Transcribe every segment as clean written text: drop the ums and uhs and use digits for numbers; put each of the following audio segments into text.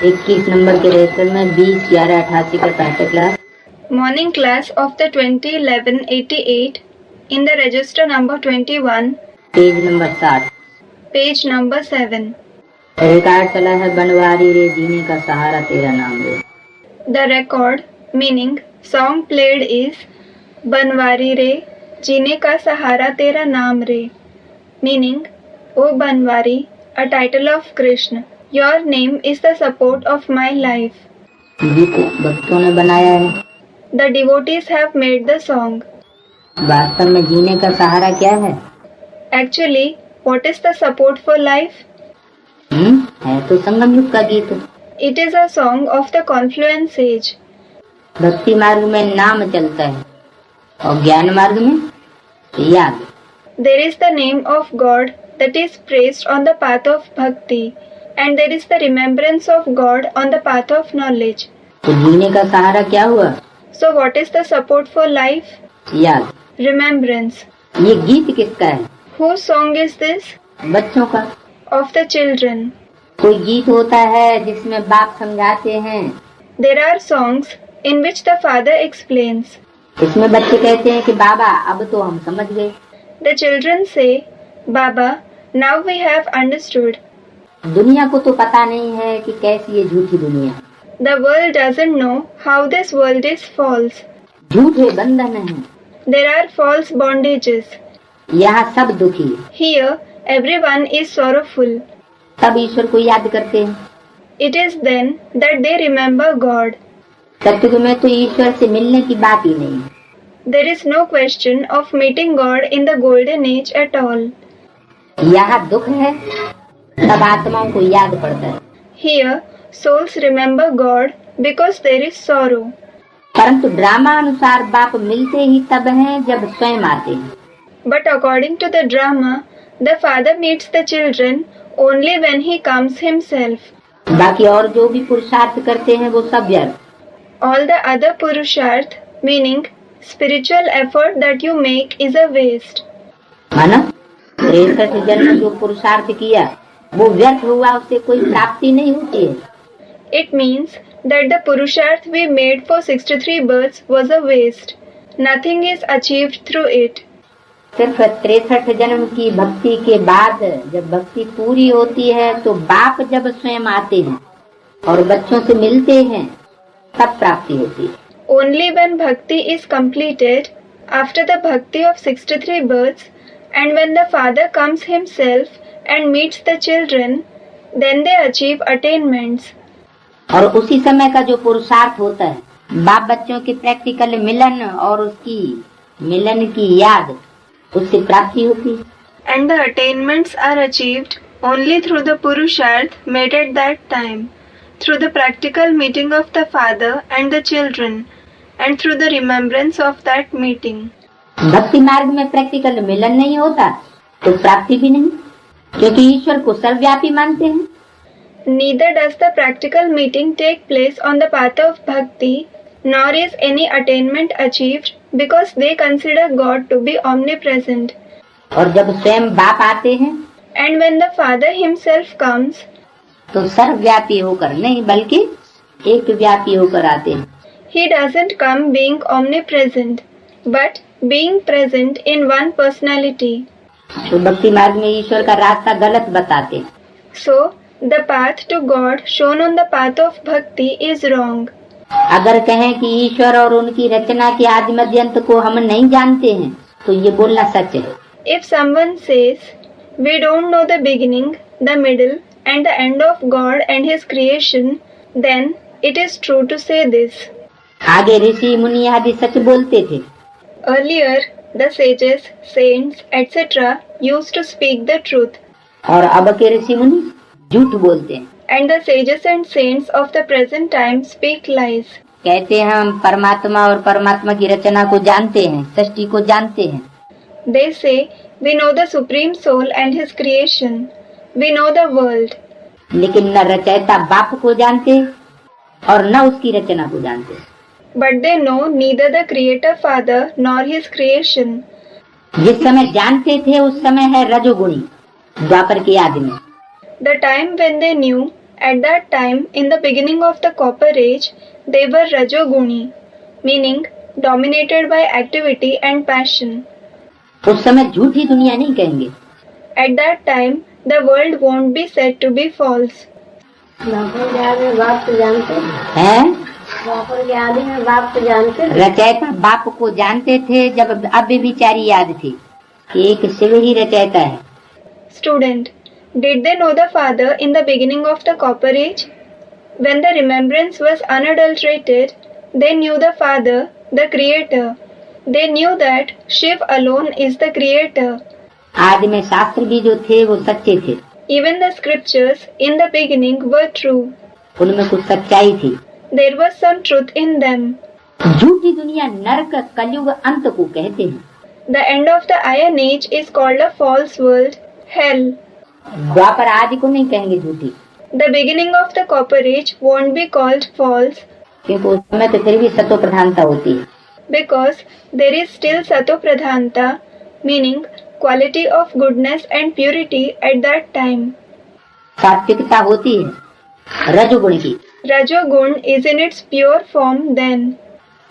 21 number के register में 20/11/88 का पहला class. Morning class of the 2011-88 in the register number 21, page number 60। page number 7. Record चला है बनवारी रे जीने का सहारा तेरा नाम रे। The record, meaning song played is Banwari Re, जीने का सहारा तेरा नाम रे, meaning O Banwari, a title of Krishna. Your name is the support of my life. गीत भक्तों ने बनाया है। The devotees have made the song. वास्तव में जीने का सहारा क्या है? Actually, what is the support for life? है तो संगम युग का गीत। It is a song of the confluence age. भक्ति मार्ग में नाम चलता है और ज्ञान मार्ग में याद। There is the name of God that is praised on the path of bhakti, and there is the remembrance of God on the path of knowledge. तो जीने का सहारा क्या हुआ? So what is the support for life? याद। Remembrance. ये गीत किसका है? Whose song is this? बच्चों का। Of the children. कोई गीत होता है जिसमें बाप समझाते हैं। There are songs in which the father explains. इसमें बच्चे कहते हैं कि बाबा अब तो हम समझ गए। The children say, Baba, now we have understood. दुनिया को तो पता नहीं है कि कैसी ये झूठी दुनिया। The world doesn't know how this world is false. झूठे बंधन हैं। There are false bondages. यहाँ सब दुखी है। Here, everyone is sorrowful. तब ईश्वर को याद करते हैं। It is then that they remember God. सत्युग में तो ईश्वर से मिलने की बात ही नहीं है। There is no question of meeting God in the golden age at all. यहाँ दुख है तब आत्माओं को याद पड़ता है। Here, souls remember God because there is sorrow. परंतु ड्रामा अनुसार बाप मिलते ही तब हैं जब स्वयं आते हैं। But according to the drama, the father meets the children only when he comes himself. बाकी और जो भी पुरुषार्थ करते हैं वो सब व्यर्थ। All the other purusharth, meaning spiritual effort that you make, is a waste. माना 63 जन्म जो पुरुषार्थ किया वो व्यर्थ हुआ, उससे कोई प्राप्ति नहीं होती है। It means that the purusharth we made for 63 births was a waste. Nothing is achieved through it. सिर्फ 63 जन्म की भक्ति के बाद जब भक्ति पूरी होती है तो बाप जब स्वयं आते हैं और बच्चों से मिलते हैं तब प्राप्ति होती है। Only when bhakti is completed, after the bhakti of 63 births, and when the father comes himself and meets the children, then they achieve attainments. और उसी समय का जो पुरुषार्थ होता है बाप बच्चों के प्रैक्टिकल मिलन और उसकी मिलन की याद, उससे प्राप्ति होती है। And the attainments are achieved only through the purusharth made at that time, through the practical meeting of the father and the children, and through the remembrance of that meeting. भक्ति मार्ग में प्रैक्टिकल मिलन नहीं होता तो प्राप्ति भी नहीं, क्योंकि ईश्वर को सर्वव्यापी मानते हैं। Neither does the practical meeting take place on the path of bhakti, nor is any attainment achieved because they consider God to be omnipresent. और जब स्वयं बाप आते हैं And when the father himself comes, तो सर्वव्यापी होकर नहीं बल्कि एक व्यापी होकर आते हैं। he doesn't come being omnipresent, but being present in one personality. तो भक्ति मार्ग में ईश्वर का रास्ता गलत बताते हैं। So, the path to God shown on the path of bhakti is wrong. अगर कहें कि ईश्वर और उनकी रचना के आदि मध्य अंत को हम नहीं जानते हैं तो ये बोलना सच है। If someone says, we don't know the beginning, the middle, and the end of God and His creation, then it is true to say this. आगे ऋषि मुनि आदि सच बोलते थे। Earlier, the sages, saints, etc. used to speak the truth. और अब के ऋषि मुनि झूठ बोलते हैं। And the sages and saints of the present time speak lies. कहते हैं हम परमात्मा और परमात्मा की रचना को जानते हैं, सृष्टि को जानते हैं। They say, we know the Supreme Soul and His creation. We know the world. लेकिन न रचयिता बाप को जानते और न उसकी रचना को जानते। But they know neither the Creator Father nor His creation. जिस समय जानते थे उस समय है रजोगुणी द्वापर की आदि में। The time when they knew At that time, in the beginning of the Copper Age, they were Rajoguni, meaning dominated by activity and passion. उस समय झूठी दुनिया नहीं कहेंगे। At that time, the world won't be said to be false. बाप को जानते हैं? द्वापर के आदि में बाप को जानते थे। रचयिता बाप को जानते थे जब अब विचारी याद थी कि एक शिव ही रचयिता है। Student, did they know the Father in the beginning of the Copper Age? When the remembrance was unadulterated, they knew the Father, the Creator. They knew that Shiv alone is the Creator. आदि में शास्त्र भी जो थे वो सच्चे थे। Even the scriptures in the beginning were true. उनमें कुछ सच्चाई थी। There was some truth in them. झूठी दुनिया नरक कलयुग अंत को कहते हैं। The end of the Iron Age is called a false world, hell. द्वापर आदि को नहीं कहेंगे झूठी, The beginning of the Copper Age won't be called false क्योंकि उस समय तो फिर भी सतो प्रधानता होती है। because there is still Sato Pradhanta, meaning quality of goodness and purity at that time. सात्विकता होती है रजोगुण की। Rajogun is in its pure form then.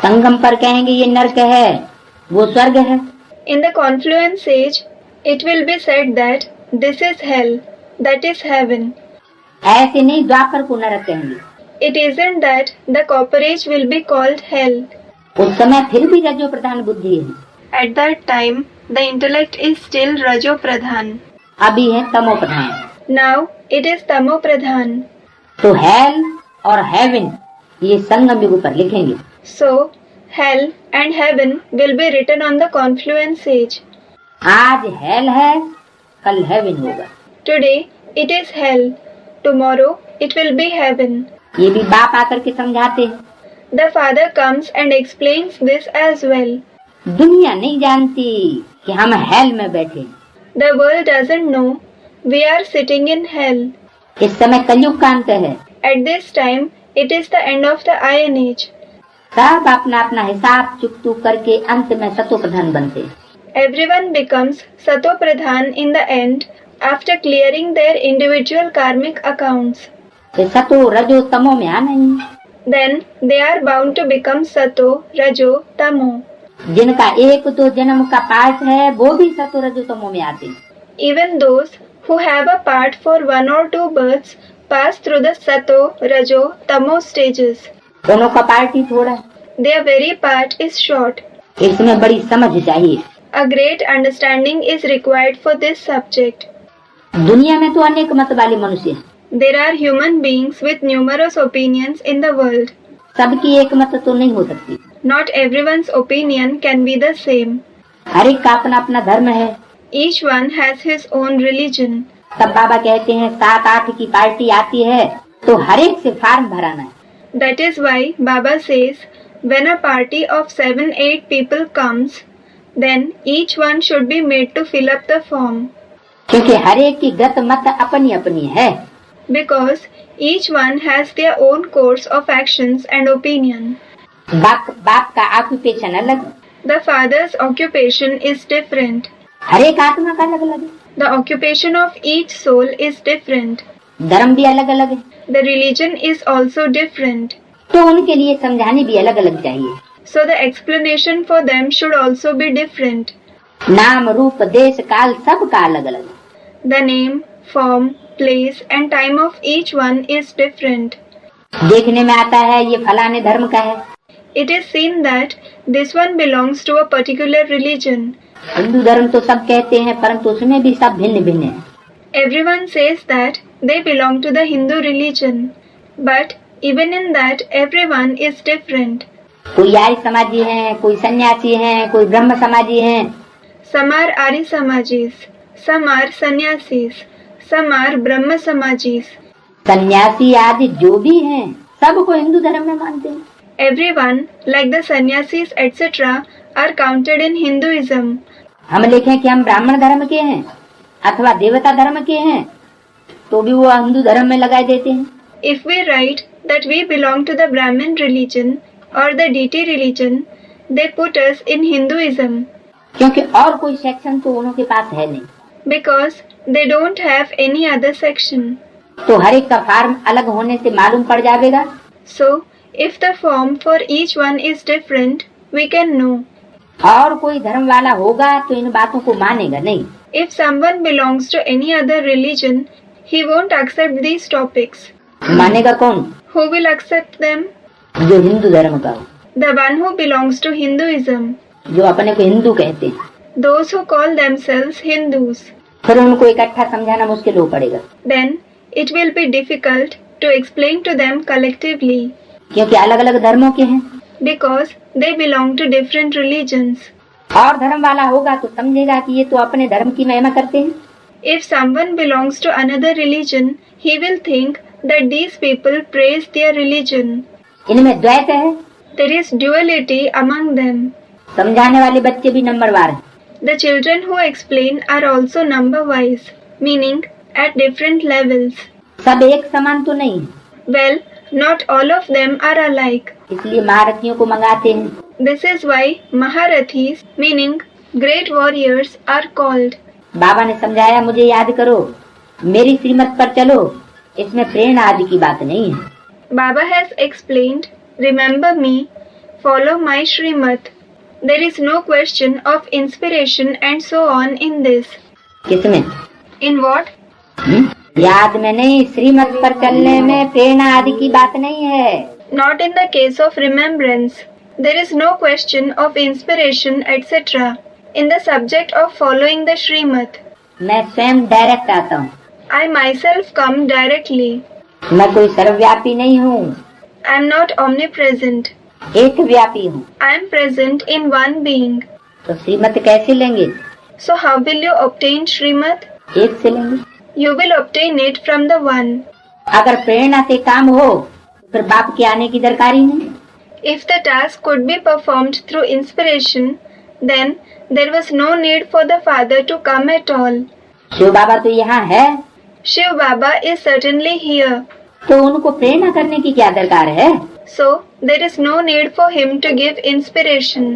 संगम पर कहेंगे ये नरक है, वो स्वर्ग है। In the confluence age, it will be said that this is hell, that is heaven. ऐसे नहीं द्वापर को नरक कहेंगे। It isn't that the Copper Age will be called hell. उस समय फिर भी रजो प्रधान बुद्धि है। At that time, the intellect is still Rajo Pradhan. अभी है तमो प्रधान। Now, it is Tamo Pradhan. तो हेल और हेवन ये संगम युग पर लिखेंगे। So, hell and heaven will be written on the confluence age. आज हेल है, कल हेवन होगा। Today, it is hell. Tomorrow, it will be heaven. ये भी बाप आकर के समझाते हैं। The Father comes and explains this as well. दुनिया नहीं जानती कि हम हेल में बैठे। The world doesn't know we are sitting in hell. इस समय कलयुग का अंत है। At this time, it is the end of the Iron Age. सब अपना अपना हिसाब चुकतू करके अंत में सतो प्रधान बनते। Everyone becomes Sato Pradhan in the end after clearing their individual karmic accounts. तो सतो रजो तमो में आना ही। Then they are bound to become Sato, Rajo, Tamo. जिनका एक दो जन्म का पाठ है वो भी सतो रजो तमो में आते। Even those who have a part for 1 or 2 births pass through the Sato, Rajo, Tamo stages. दोनों का पार्ट ही थोड़ा है। Their very part is short. इसमें बड़ी समझ चाहिए। A great understanding is required for this subject. दुनिया में तो अनेक मत वाले मनुष्य हैं। There are human beings with numerous opinions in the world. सबकी एक मत तो नहीं हो सकती। Not everyone's opinion can be the same. हर एक का अपना अपना धर्म है। Each one has his own religion. तब बाबा कहते हैं 7-8 की पार्टी आती है तो हर एक से फार्म भराना है। That is why Baba says, when a party of 7-8 people comes, then each one should be made to fill up the form. क्योंकि हर एक की गत मत अपनी अपनी है। Because each one has their own course of actions and opinion. बाप का ऑक्यूपेशन अलग, The father's occupation is different. हर एक आत्मा का अलग अलग है। The occupation of each soul is different. धर्म भी अलग अलग है, The religion is also different. तो उनके लिए समझाने भी अलग अलग चाहिए। So the explanation for them should also be different. नाम रूप देश काल सब का अलग अलग है। The name, form, place and time of each one is different. देखने में आता है ये फलाने धर्म का है। It is seen that this one belongs to a particular religion. Hindu धर्म तो सब कहते हैं परंतु उसमें भी सब भिन्न भिन्न है। Everyone says that they belong to the Hindu religion, but even in that everyone is different. कोई आर्य समाजी हैं, कोई सन्यासी हैं, कोई ब्रह्म समाजी हैं। Some are Arya Samajis, some are Sannyasis, some are Brahma Samajis. सन्यासी आदि जो भी हैं सबको हिंदू धर्म में मानते हैं। Everyone, like the Sannyasis etc., are counted in Hinduism. हम लिखें कि हम ब्राह्मण धर्म के हैं अथवा देवता धर्म के हैं तो भी वो हिंदू धर्म में लगाए देते हैं। If we write that we belong to the Brahmin religion or the deity religion, they put us in Hinduism. क्योंकि और कोई सेक्शन तो उनके पास है नहीं। Because they don't have any other section. तो हर एक का फॉर्म अलग होने से मालूम पड़ जाएगा। So, if the form for each one is different, we can know. और कोई धर्म वाला होगा तो इन बातों को मानेगा नहीं। If someone belongs to any other religion, he won't accept these topics. मानेगा कौन? Who will accept them? जो हिंदू धर्म का हो, The one who belongs to Hinduism. जो अपने को हिंदू कहते हैं। Those who call themselves Hindus. फिर उनको इकट्ठा समझाना मुश्किल हो पड़ेगा, Then, it will be difficult to explain to them collectively क्योंकि अलग अलग धर्मों के हैं। because they belong to different religions. और धर्म वाला होगा तो समझेगा कि ये तो अपने धर्म की महिमा करते हैं। If someone belongs to another religion, he will think that these people praise their religion. इनमें द्वैत है। There is duality among them. समझाने वाले बच्चे भी नंबरवार हैं। The children who explain are also number-wise, meaning at different levels. सब एक समान तो नहीं है, Well, not all of them are alike. इसलिए महारथियों को मंगाते हैं। This is why Maharathis, meaning great warriors, are called. बाबा ने समझाया, मुझे याद करो, मेरी श्रीमत पर चलो, इसमें प्रेरणा आदि की बात नहीं है। Baba has explained, remember me, follow my Srimad. There is no question of inspiration and so on in this. किसमें? In what? याद में नहीं, श्रीमत पर चलने में प्रेरणा आदि की बात नहीं है। Not in the case of remembrance. There is no question of inspiration, etc. In the subject of following the Srimad. मैं स्वयं डायरेक्ट आता हूँ। I myself come directly. मैं कोई सर्वव्यापी नहीं हूँ, I am not omnipresent. एक व्यापी हूँ। I am present in one being. तो श्रीमत कैसे लेंगे? So how will you obtain Srimad? एक से लेंगे। You will obtain it from the one. अगर प्रेरणा से काम हो तो फिर बाप के आने की दरकारी नहीं। If the task could be performed through inspiration, then there was no need for the father to come at all. Shiv बाबा तो यहाँ है, Shiv Baba is certainly here. तो उनको प्रेरणा करने की क्या दरकार है? So there is no need for him to give inspiration.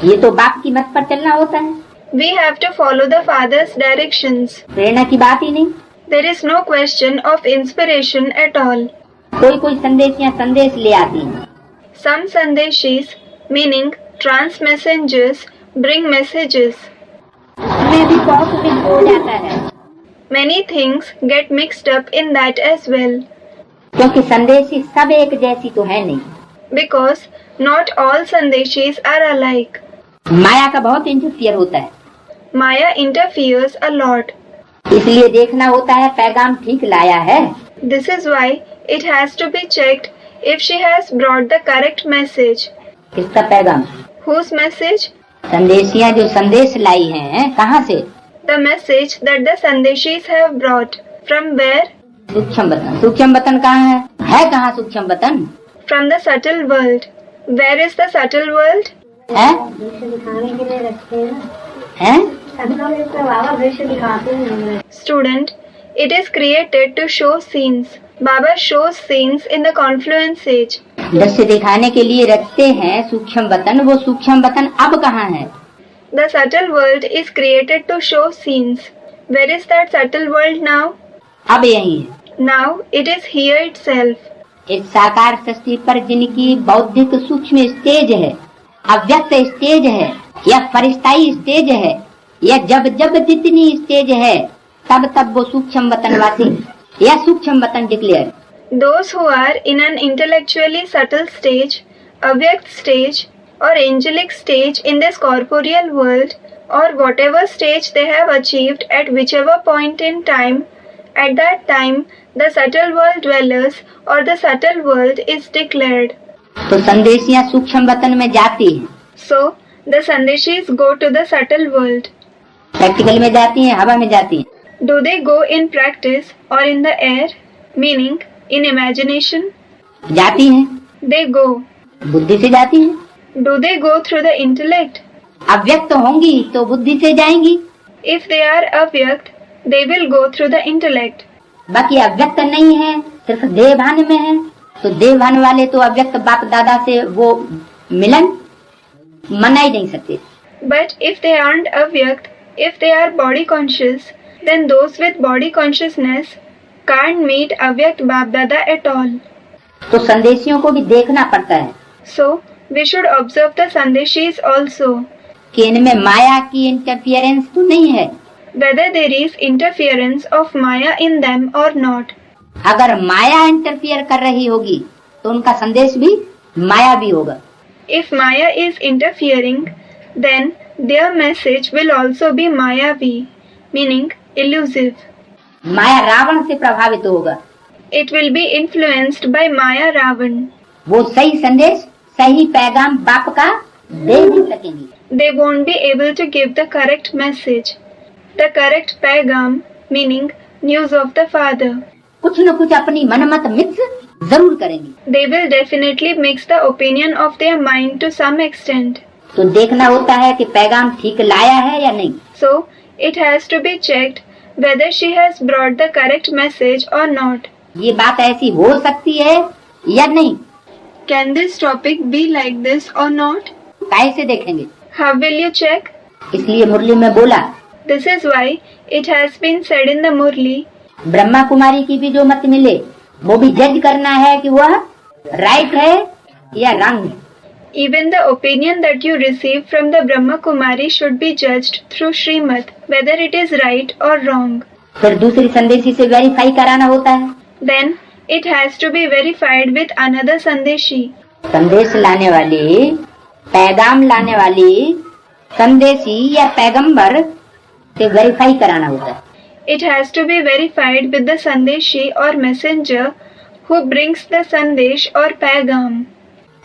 ये तो बाप की मत पर चलना होता है, We have to follow the father's directions. प्रेरणा की बात ही नहीं। There is no question of inspiration at all. कोई कोई संदेश या संदेश ले आती है, Some Sandeshis, meaning trans messengers, bring messages. उसमें भी बहुत कुछ हो जाता है, Many things get mixed up in that as well, क्योंकि संदेशी सब एक जैसी तो है नहीं। because not all Sandeshis are alike. माया का बहुत इंटरफियर होता है, Maya interferes a lot. इसलिए देखना होता है पैगाम ठीक लाया है। This is why it has to be checked if she has brought the correct message. किसका पैगाम? Whose message? संदेशियाँ जो संदेश लाई हैं, कहाँ से? The message that the Sandeshis have brought. From where? सूक्ष्म वतन। सूक्ष्म वतन कहाँ है कहाँ सूक्ष्म वतन? From the subtle world. Where is the subtle world? है? दृश्य दिखाने के लिए रखते हैं ना, हैं? सभी लोग इसका बाबा दृश्य दिखाते हैं। Student, it is created to show scenes. Baba shows scenes in the confluence age. दृश्य दिखाने के लिए रखते हैं सूक्ष्म वतन, वो सूक्ष्म वतन अब कहाँ है? The subtle world is created to show scenes. Where is that subtle world now? अब यही है। Now it is here itself. इस साकार सृष्टि पर जिनकी बौद्धिक सूक्ष्म स्टेज है, अव्यक्त स्टेज है, या फरिश्ताई स्टेज है, या जब जब जितनी स्टेज है, तब तब वो सूक्ष्म वतनवासी या सूक्ष्म वतन declare. Those who are in an intellectually subtle stage, avyakt stage, or angelic stage in this corporeal world, or whatever stage they have achieved at whichever point in time, at that time the subtle world dwellers or the subtle world is declared. तो संदेशियाँ सूक्ष्म वतन में जाती हैं, So the Sandeshis go to the subtle world. Practical में जाती हैं, हवा में जाती हैं। Do they go in practice or in the air? Meaning in imagination? जाती हैं, They go. बुद्धि से जाती हैं। Do they go through the intellect? अव्यक्त होंगी तो बुद्धि से जाएंगी, If they are avyakt, they will go through the intellect. बाकी अव्यक्त नहीं है, सिर्फ देहभान में है, तो देहभान वाले तो अव्यक्त बाप दादा से वो मिलन मना ही नहीं सकते। But if they aren't avyakt, if they are body conscious, then those with body consciousness can't meet Avyakt Bap Dada at all. तो संदेशियों को भी देखना पड़ता है So, we should observe the Sandeshis also, कि इनमें माया की इंटरफियरेंस तो नहीं है। whether there is interference of Maya in them or not. अगर माया इंटरफियर कर रही होगी तो उनका संदेश भी माया भी होगा। If Maya is interfering, then their message will also be Mayavi, meaning elusive. माया रावण से प्रभावित होगा, It will be influenced by Maya Ravan. वो सही संदेश सही पैगाम बाप का दे नहीं सकेंगी। They won't be able to give the correct message, the correct paigam, meaning news of the father. कुछ न कुछ अपनी मनमत मिक्स जरूर करेंगी। They will definitely mix the opinion of their mind to some extent. तो देखना होता है कि पैगाम ठीक लाया है या नहीं। So, it has to be checked whether she has brought the correct message or not. ये बात ऐसी हो सकती है या नहीं, Can this topic be like this or not? कैसे देखेंगे? How will you check? इसलिए मुरली में बोला, This is why it has been said in the Murli, Brahma Kumari की भी जो मत मिले वो भी जज करना है कि वह राइट है या रॉन्ग है। even the opinion that you receive from the Brahma Kumari should be judged through Srimad, whether it is right or wrong. फिर दूसरी संदेशी से वेरीफाई कराना होता है। Then it has to be verified with another Sandeshi. संदेश लाने वाली, पैगाम लाने वाली संदेशी या पैगंबर से वेरीफाई कराना होता है। It has to be verified with the Sandeshi or messenger who brings the Sandesh or Paigam.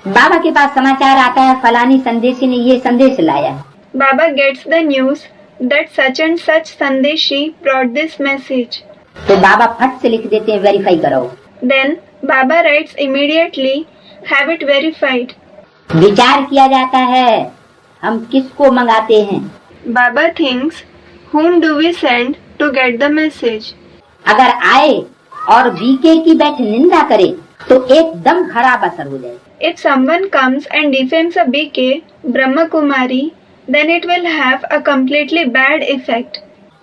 बाबा के पास समाचार आता है फलानी संदेशी ने ये संदेश लाया है, Baba gets the news that such and such Sandeshi brought this message. तो बाबा फट से लिख देते हैं वेरीफाई कराओ। Then Baba writes immediately, have it verified. विचार किया जाता है हम किसको मंगाते हैं। Baba thinks, whom do we send to get the message? अगर आए और बीके की बैठ निंदा करे तो एकदम खराब असर हो जाए। If someone comes and defames a BK, Brahma Kumari, then it will have a completely bad effect.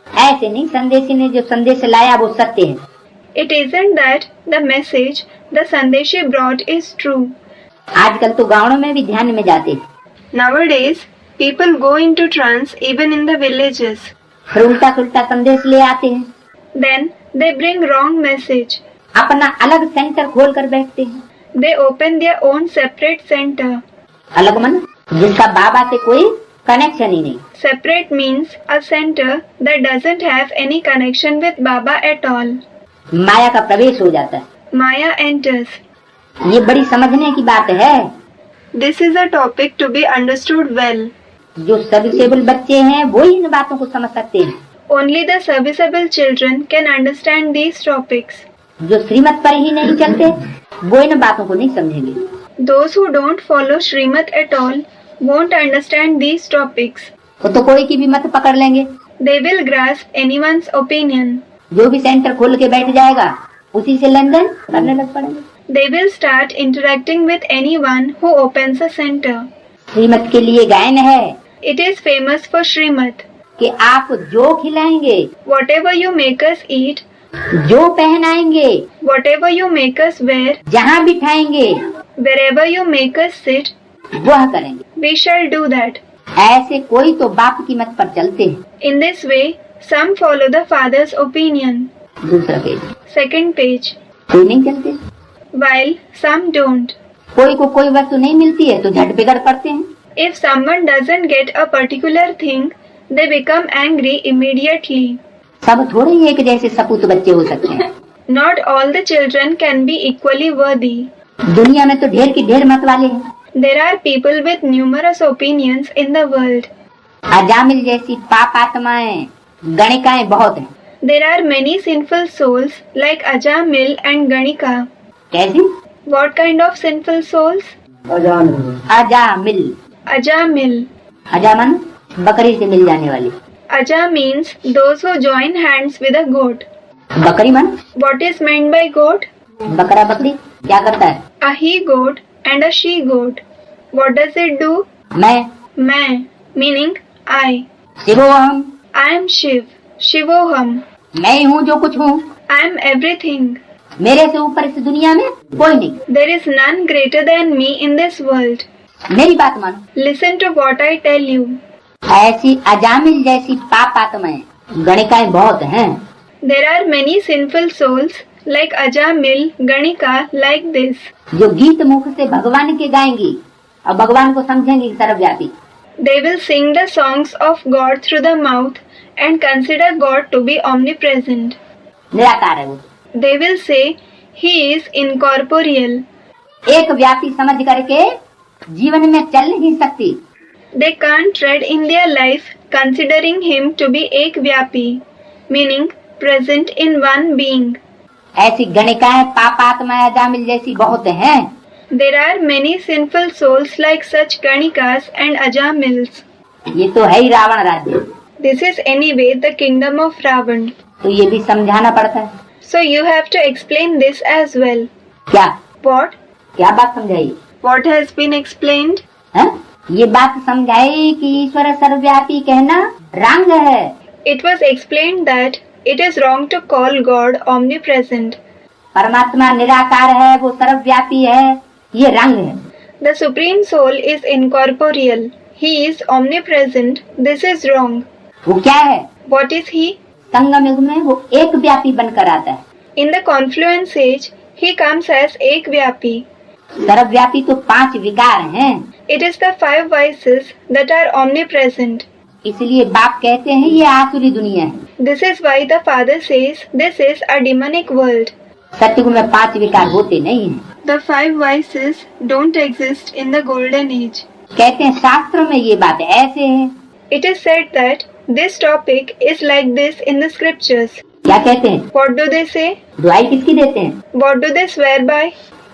ऐसे नहीं, संदेशी ने जो संदेश लाया वो सत्य है। It isn't that the message the Sandeshi brought is true. आजकल तो गाँवों में भी ध्यान में जाते हैं, Nowadays, people go into trance even in the villages. फिर उल्टा सुल्टा संदेश ले आते हैं, Then they bring wrong message. अपना अलग सेंटर खोल कर बैठते हैं। They open their own separate center. अलग मन जिसका बाबा से कोई कनेक्शन ही नहीं। Separate means a center that doesn't have any connection with Baba at all. माया का प्रवेश हो जाता है। Maya enters. ये बड़ी समझने की बात है। This is a topic to be understood well. जो सर्विसेबल बच्चे हैं वो ही इन बातों को समझ सकते हैं। Only the serviceable children can understand these topics. जो श्रीमत पर ही नहीं चलते वो इन बातों को नहीं समझेंगे। Those who don't follow Srimad at all won't understand these topics. वो तो कोई की भी मत पकड़ लेंगे। They will grasp anyone's opinion. जो भी सेंटर खोल के बैठ जाएगा उसी से लेन देन करने लग पड़ेंगे। They will start interacting with anyone who opens a center. श्रीमत के लिए गायन है It is famous for Srimad. कि आप जो खिलाएंगे, Whatever you make us eat, जो पहनाएंगे, whatever you make us wear, जहाँ बिठाएंगे wherever you make us sit, वह करेंगे। we shall do that. ऐसे कोई तो बाप की मत पर चलते हैं। In this way, some follow the father's opinion. दूसरा पेज, Second page. कोई नहीं चलते। While some don't. कोई को कोई वस्तु नहीं मिलती है तो झट बिगड़ पड़ते हैं। If someone doesn't get a particular thing, they become angry immediately. सब थोड़े ही एक जैसे सपूत बच्चे हो सकते हैं। Not all the children can be equally worthy. दुनिया में तो ढेर की ढेर मत वाले हैं। There are people with numerous opinions in the world. Ajamil जैसी पाप आत्माएं गणिकाएं बहुत हैं। There are many sinful souls like Ajamil and Ganika. कैसी? What kind of sinful souls? Ajamil. Ajamil. अजामन बकरी से मिल जाने वाली। Aja means those who join hands with a goat. बकरी मन What is meant by goat? बकरा बकरी क्या करता है? A he goat and a she goat. What does it do? मैं Meaning I. शिवोहम, I am Shiv. Shivoham. मैं ही हूँ जो कुछ हूँ। I am everything. मेरे से ऊपर इस दुनिया में कोई नहीं। There is none greater than me in this world. मेरी बात मानो। Listen to what I tell you. ऐसी अजामिल जैसी पाप आत्माएं गणिकाएं बहुत हैं। There are many sinful souls like Ajamil, Ganika, like this. जो गीत मुख से भगवान के गाएंगी और भगवान को समझेंगी सर्वव्यापी। They will sing the songs of God through the mouth and consider God to be omnipresent. निराकार है वो। They will say He is incorporeal. एक व्यापी समझ करके जीवन में चल नहीं सकती। They can't tread in their life considering Him to be ekvyapi, meaning present in one being. ऐसी गणिकाएं पापात्माएं अजामिल जैसी बहुत हैं। There are many sinful souls like such Ganikas and Ajamils. ये तो है ही रावण राज्य। This is anyway the kingdom of Ravan. तो ये भी समझाना पड़ता है। So you have to explain this as well. क्या What? क्या बात समझाई? What has been explained? है? ये बात समझाई कि ईश्वर सर्वव्यापी कहना रंग है। It was explained that it is wrong to call God omnipresent. परमात्मा निराकार है, वो सर्वव्यापी है, ये रंग है। The Supreme Soul is incorporeal. He is omnipresent. This is wrong. वो क्या है? What is He? संगम युग में वो एक व्यापी बनकर आता है। In the confluence age, He comes as ekvyapi. सर्वव्यापी तो 5 विकार हैं। It is the 5 vices that are omnipresent. इसलिए बाप कहते हैं ये आसुरी दुनिया है। This is why the Father says this is a demonic world. सत्युग में 5 विकार होते नहीं हैं। The 5 vices don't exist in the golden age. कहते हैं शास्त्रों में ये बात ऐसे है। It is said that this topic is like this in the scriptures. क्या कहते हैं? What do they say? दुआई किसकी देते हैं? What do they swear by?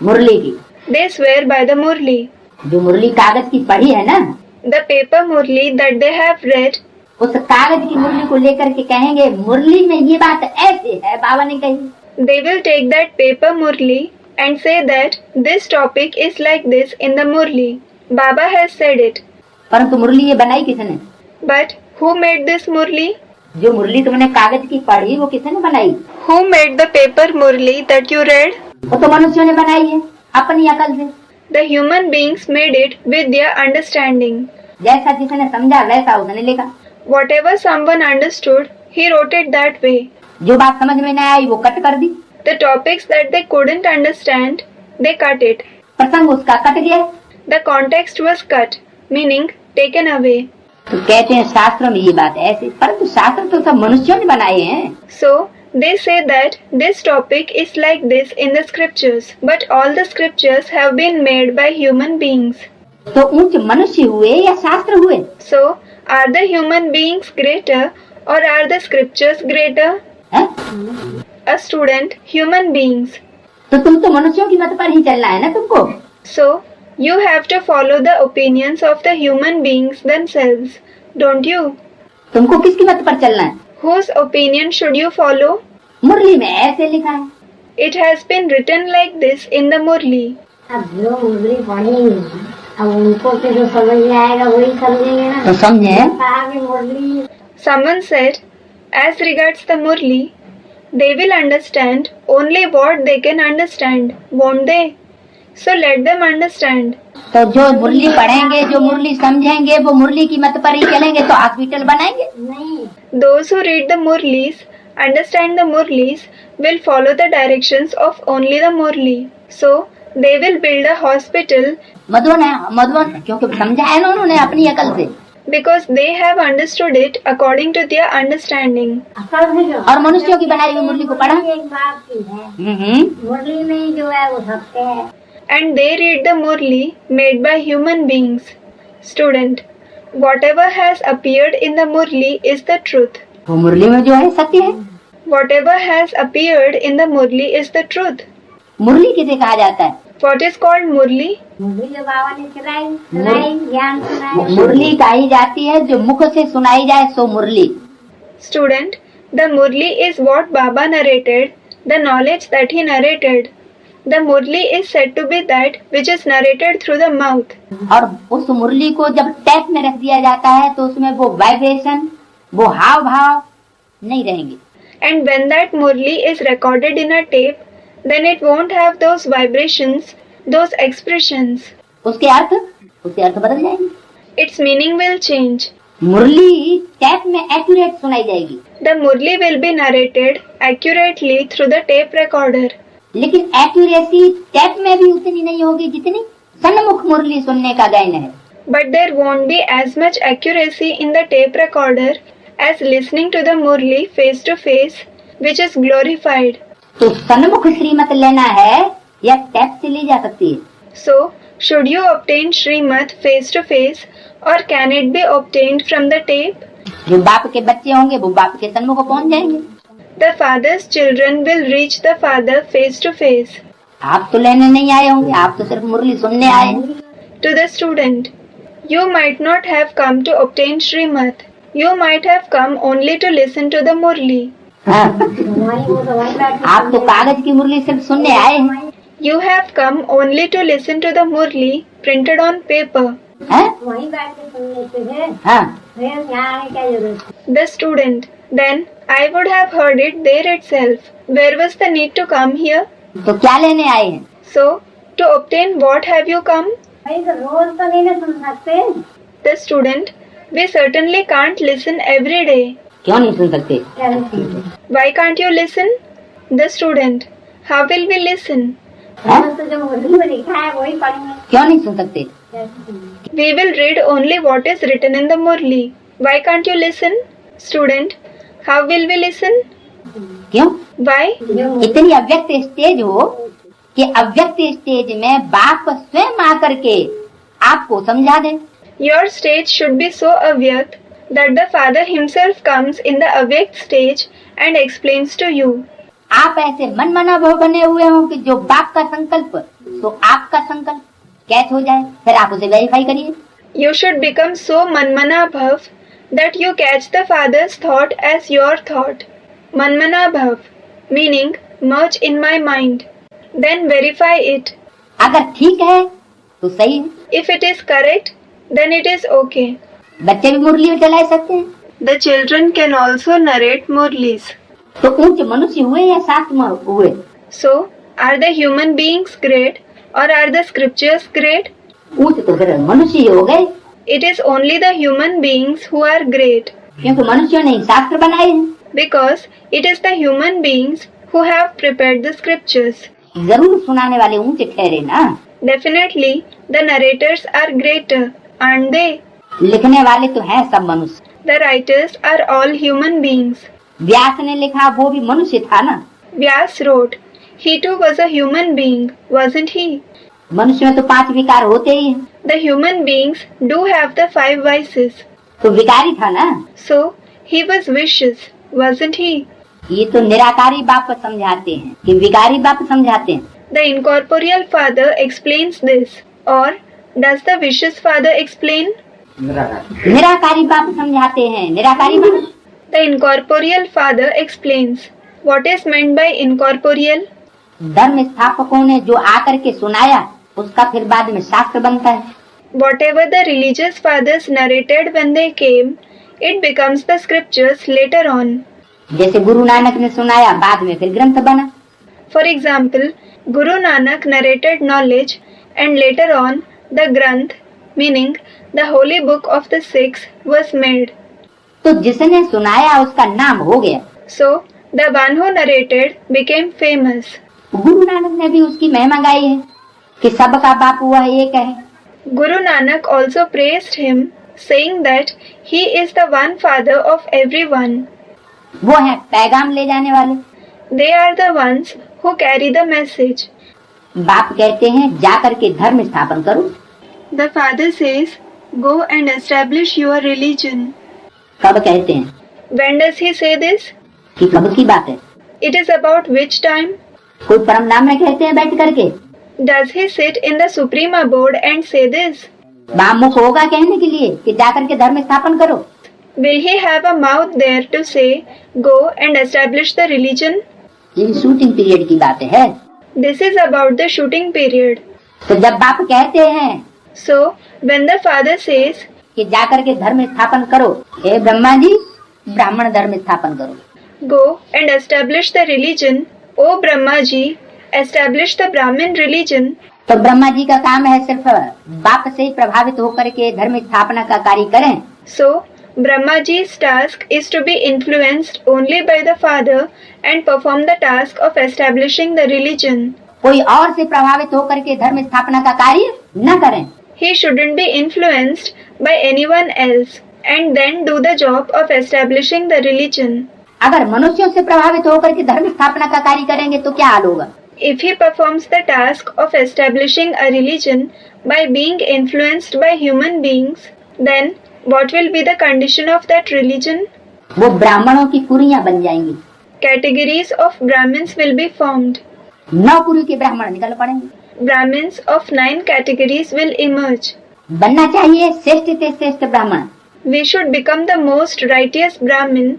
मुरली की। They swear by the Murli. जो मुरली कागज की पढ़ी है ना, The paper Murli that they have read, उस कागज की मुरली को लेकर के कहेंगे मुरली में ये बात ऐसे है, बाबा ने कही। they will take that paper Murli and say that this topic is like this in the Murli. Baba has said it. परंतु मुरली ये बनाई किसने? But who made this Murli? जो मुरली तुमने कागज की पढ़ी वो किसने बनाई? Who made the paper Murli that you read? वो तो मनुष्यों ने बनाई है अपनी अकल से। The human beings made it with their understanding. जैसा जिसने समझा वैसा उसने लिखा। Whatever someone understood, he wrote it that way. जो बात समझ में न आई वो कट कर दी। The topics that they couldn't understand, they cut it. प्रसंग उसका कट गया। The context was cut, meaning taken away. तो कहते हैं शास्त्रों में ये बात ऐसे, परंतु शास्त्र तो सब मनुष्यों ने बनाए हैं। So, they say that this topic is like this in the scriptures, but all the scriptures have been made by human beings. तो ऊंच मनुष्य हुए या शास्त्र हुए? So, are the human beings greater or are the scriptures greater? है? A student, human beings. तो तुम तो मनुष्यों की मत पर ही चलना है ना तुमको। So, you have to follow the opinions of the human beings themselves, don't you? तुमको किसकी मत पर चलना है? Whose opinion should you follow? मुरली में ऐसे लिखा है। It has been written like this in the Murli. अब जो मुरली पढ़ेंगे अब उनको तो जो समझ में आएगा वही समझेंगे ना। तो समझे? आगे मुरली Someone said, as regards the Murli, they will understand only what they can understand, won't they? So let them understand. तो जो मुरली पढ़ेंगे, जो मुरली समझेंगे, वो मुरली की मत पर ही चलेंगे तो हॉस्पिटल बनाएंगे। नहीं। Those who read the Murlis, understand the Murlis, will follow the directions of only the Murli. So they will build a hospital मधुवन क्योंकि समझा है ना उन्होंने अपनी अकल से। because they have understood it according to their understanding. अकल से जो और मनुष्यों की बनाई हुई मुरली को पढ़ा। एक बात की है मुरली में जो है वो सत्य है। And they read the Murli made by human beings. Student, whatever has appeared in the Murli is the truth. वो मुरली में जो है सत्य है। Whatever has appeared in the Murli is the truth. मुरली किसे कहा जाता है? What is called Murli? मुरली जो बाबा ने सुनाई ज्ञान सुनाई। मुरली कही जाती है जो मुख से सुनाई जाए सो मुरली। Student, the Murli is what Baba narrated, the knowledge that he narrated. The Murli is said to be that which is narrated through the mouth. और उस मुरली को जब टैप में रख दिया जाता है तो उसमें वो वाइब्रेशन, वो हाव भाव नहीं रहेंगे। And when that Murli is recorded in a tape, then it won't have those vibrations, those expressions. उसके अर्थ बदल जाएंगे. Its meaning will change. मुरली टैप में एक्यूरेट सुनाई जाएगी. The Murli will be narrated accurately through the tape recorder. लेकिन accuracy tap में भी उतनी नहीं होगी जितनी सन्मुख मुरली सुनने का गायन है. But there won't be as much accuracy in the tape recorder as listening to the Murli face to face, which is glorified. तो सन्मुख श्रीमत लेना है या टैप से ली जा सकती है. So, should you obtain Srimad face to face, or can it be obtained from the tape? जो बाप के बच्चे होंगे वो बाप के सन्मुख पहुंच जाएंगे. The father's children will reach the father face to face. आप तो लेने नहीं आए होंगे, आप तो सिर्फ मुरली सुनने आए हैं. To the student, you might not have come to obtain Srimad. You might have come only to listen to the Murli. हाँ. वहीं वो तो वहीं बैठ आप तो कागज की मुरली सिर्फ सुनने आए हैं. You have come only to listen to the Murli printed on paper. हैं? वहीं बैठ के सुन लेते थे. हाँ. फिर यहाँ आने क्या जरूरत है? The student, then I would have heard it there itself. Where was the need to come here? तो क्या लेने आए हैं? So, to obtain what have you come? भाई तो रोज तो नहीं ना सुन सकते. The student, we certainly can't listen every day. क्यों नहीं सुन सकते? कैसे? Why can't you listen? The student, how will we listen? हैं? तो जो मुरली में लिखा है वही पढ़ेंगे. क्यों नहीं सुन सकते? कैसे सुनेंगे? We will read only what is written in the Murli. Why can't you listen? Student, how will we listen? क्यों? Why? इतनी अव्यक्त स्टेज हो कि अव्यक्त स्टेज में बाप स्वयं आकर के आपको समझा दे. Your stage should be so avyakt that the father himself comes in the avyakt stage and explains to you. आप ऐसे मन मना भाव बने हुए हो कि जो बाप का संकल्प तो आपका संकल्प कैच हो जाए, फिर आप उसे वेरीफाई करिए. You should become so manmana bhav that you catch the father's thought as your thought. Manmana bhav, meaning merge in my mind. Then verify it. अगर ठीक है तो सही है. If it is correct, then it is okay. बच्चे भी मुरली चला सकते हैं. The children can also narrate Murlis. तो ऊंच मनुष्य हुए या शास्त्र हुए? So, are the human beings great or are the scriptures great? ऊंच तो फिर मनुष्य ही हो गए, It is only the human beings who are great, क्योंकि मनुष्यों ने ही शास्त्र बनाए हैं. because it is the human beings who have prepared the scriptures. जरूर सुनाने वाले ऊंचे ठहरे ना. Definitely, the narrators are greater, aren't they? लिखने वाले तो हैं सब मनुष्य. The writers are all human beings. व्यास ने लिखा वो भी मनुष्य था ना. Vyas wrote. He too was a human being, wasn't he? मनुष्य में तो 5 विकार होते ही हैं. The human beings do have the 5 vices. तो विकारी था ना. So, he was vicious, wasn't he? ये तो निराकारी बाप समझाते हैं कि विकारी बाप समझाते हैं. The incorporeal father explains this. Or, does the vicious father explain? निराकारी बाप समझाते हैं. निराकारी बाप. The incorporeal father explains. What is meant by incorporeal? धर्म स्थापकों ने जो आकर के सुनाया उसका फिर बाद में शास्त्र बनता है. Whatever the religious fathers narrated when they came, it becomes the scriptures later on. जैसे गुरु नानक ने सुनाया बाद में फिर ग्रंथ बना. For example, Guru Nanak narrated knowledge and later on the Granth, meaning the holy book of the Sikhs, was made. तो जिसने सुनाया उसका नाम हो गया. So, the one who narrated became famous. Guru Nanak ने भी उसकी महिमा गाई है कि सबका बाप वह एक है. Guru Nanak also praised him, saying that he is the one father of everyone. वो है पैगाम ले जाने वाले. They are the ones who carry the message. बाप कहते हैं जाकर के धर्म स्थापन करो. The father says, go and establish your religion. कब कहते हैं? When does he say this? कि कब की बात है? It is about which time? कोई परम नाम में कहते हैं बैठ करके? Does he sit in the Suprema board and say this? बामुख होगा कहने के लिए कि जाकर के धर्म स्थापन करो. Will he have a mouth there to say, go and establish the religion? ये शूटिंग पीरियड की बात है. This is about the shooting period. तो जब बाप कहते हैं So, when the father says, कि जाकर के धर्म स्थापन करो, हे ब्रह्मा जी ब्राह्मण धर्म स्थापन करो. Go and establish the religion. O Brahma ji, establish the Brahmin religion. तो ब्रह्मा जी का काम है सिर्फ बाप से ही प्रभावित होकर के धर्म स्थापना का कार्य करें। So, Brahma ji's task is to be influenced only by the father and perform the task of establishing the religion. कोई और से प्रभावित होकर के धर्म स्थापना का कार्य न करें। He shouldn't be influenced by anyone else and then do the job of establishing the religion. अगर मनुष्यों से प्रभावित होकर के धर्म स्थापना का कार्य करेंगे तो क्या हाल होगा? If he performs the task of establishing a religion by being influenced by human beings, then what will be the condition of that religion? वो ब्राह्मणों की कुरियां बन जाएंगी। Categories of Brahmins will be formed. 9 कुरी के ब्राह्मण निकल पड़ेंगे। Brahmins of 9 categories will emerge. बनना चाहिए श्रेष्ठ से श्रेष्ठ ब्राह्मण। We should become the most righteous Brahmin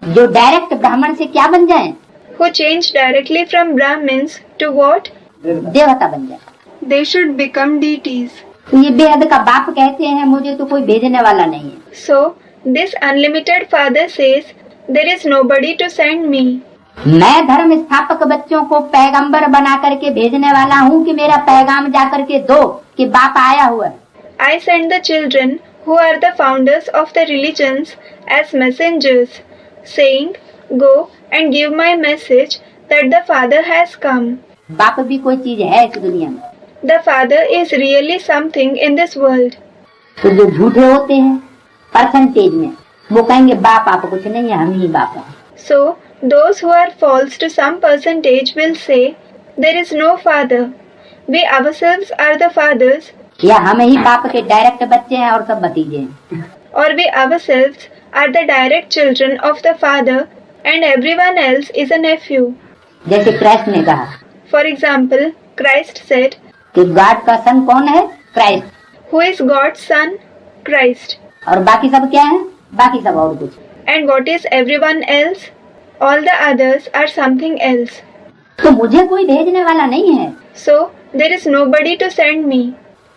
जो डायरेक्ट ब्राह्मण से क्या बन जाए? who change directly from Brahmins to what? देवता बन जाए। They should become deities. तो ये बेहद का बाप कहते हैं मुझे तो कोई भेजने वाला नहीं है। So, this unlimited father says, there is nobody to send me. मैं धर्म स्थापक बच्चों को पैगंबर बना करके भेजने वाला हूँ कि मेरा पैगाम जा करके दो कि बाप आया हुआ है। I send the children who are the founders of the religions as messengers, saying, go and give my message that the father has come. बाप भी कोई चीज है इस दुनिया में। The father is really something in this world. तो जो झूठे होते हैं परसेंटेज में वो कहेंगे बाप आप कुछ नहीं है, हम ही बाप हैं। So, those who are false to some percentage will say, there is no father. We ourselves are the fathers, या हम ही बाप के डायरेक्ट बच्चे हैं और सब भतीजे हैं। or we ourselves are the direct children of the father and everyone else is a nephew. जैसे क्राइस्ट ने कहा For example, Christ said, कि गॉड का सन कौन है? Christ. who is God's son? Christ. और बाकी सब क्या है? बाकी सब और कुछ। And what is everyone else? All the others are something else. तो मुझे कोई भेजने वाला नहीं है। So, there is nobody to send me.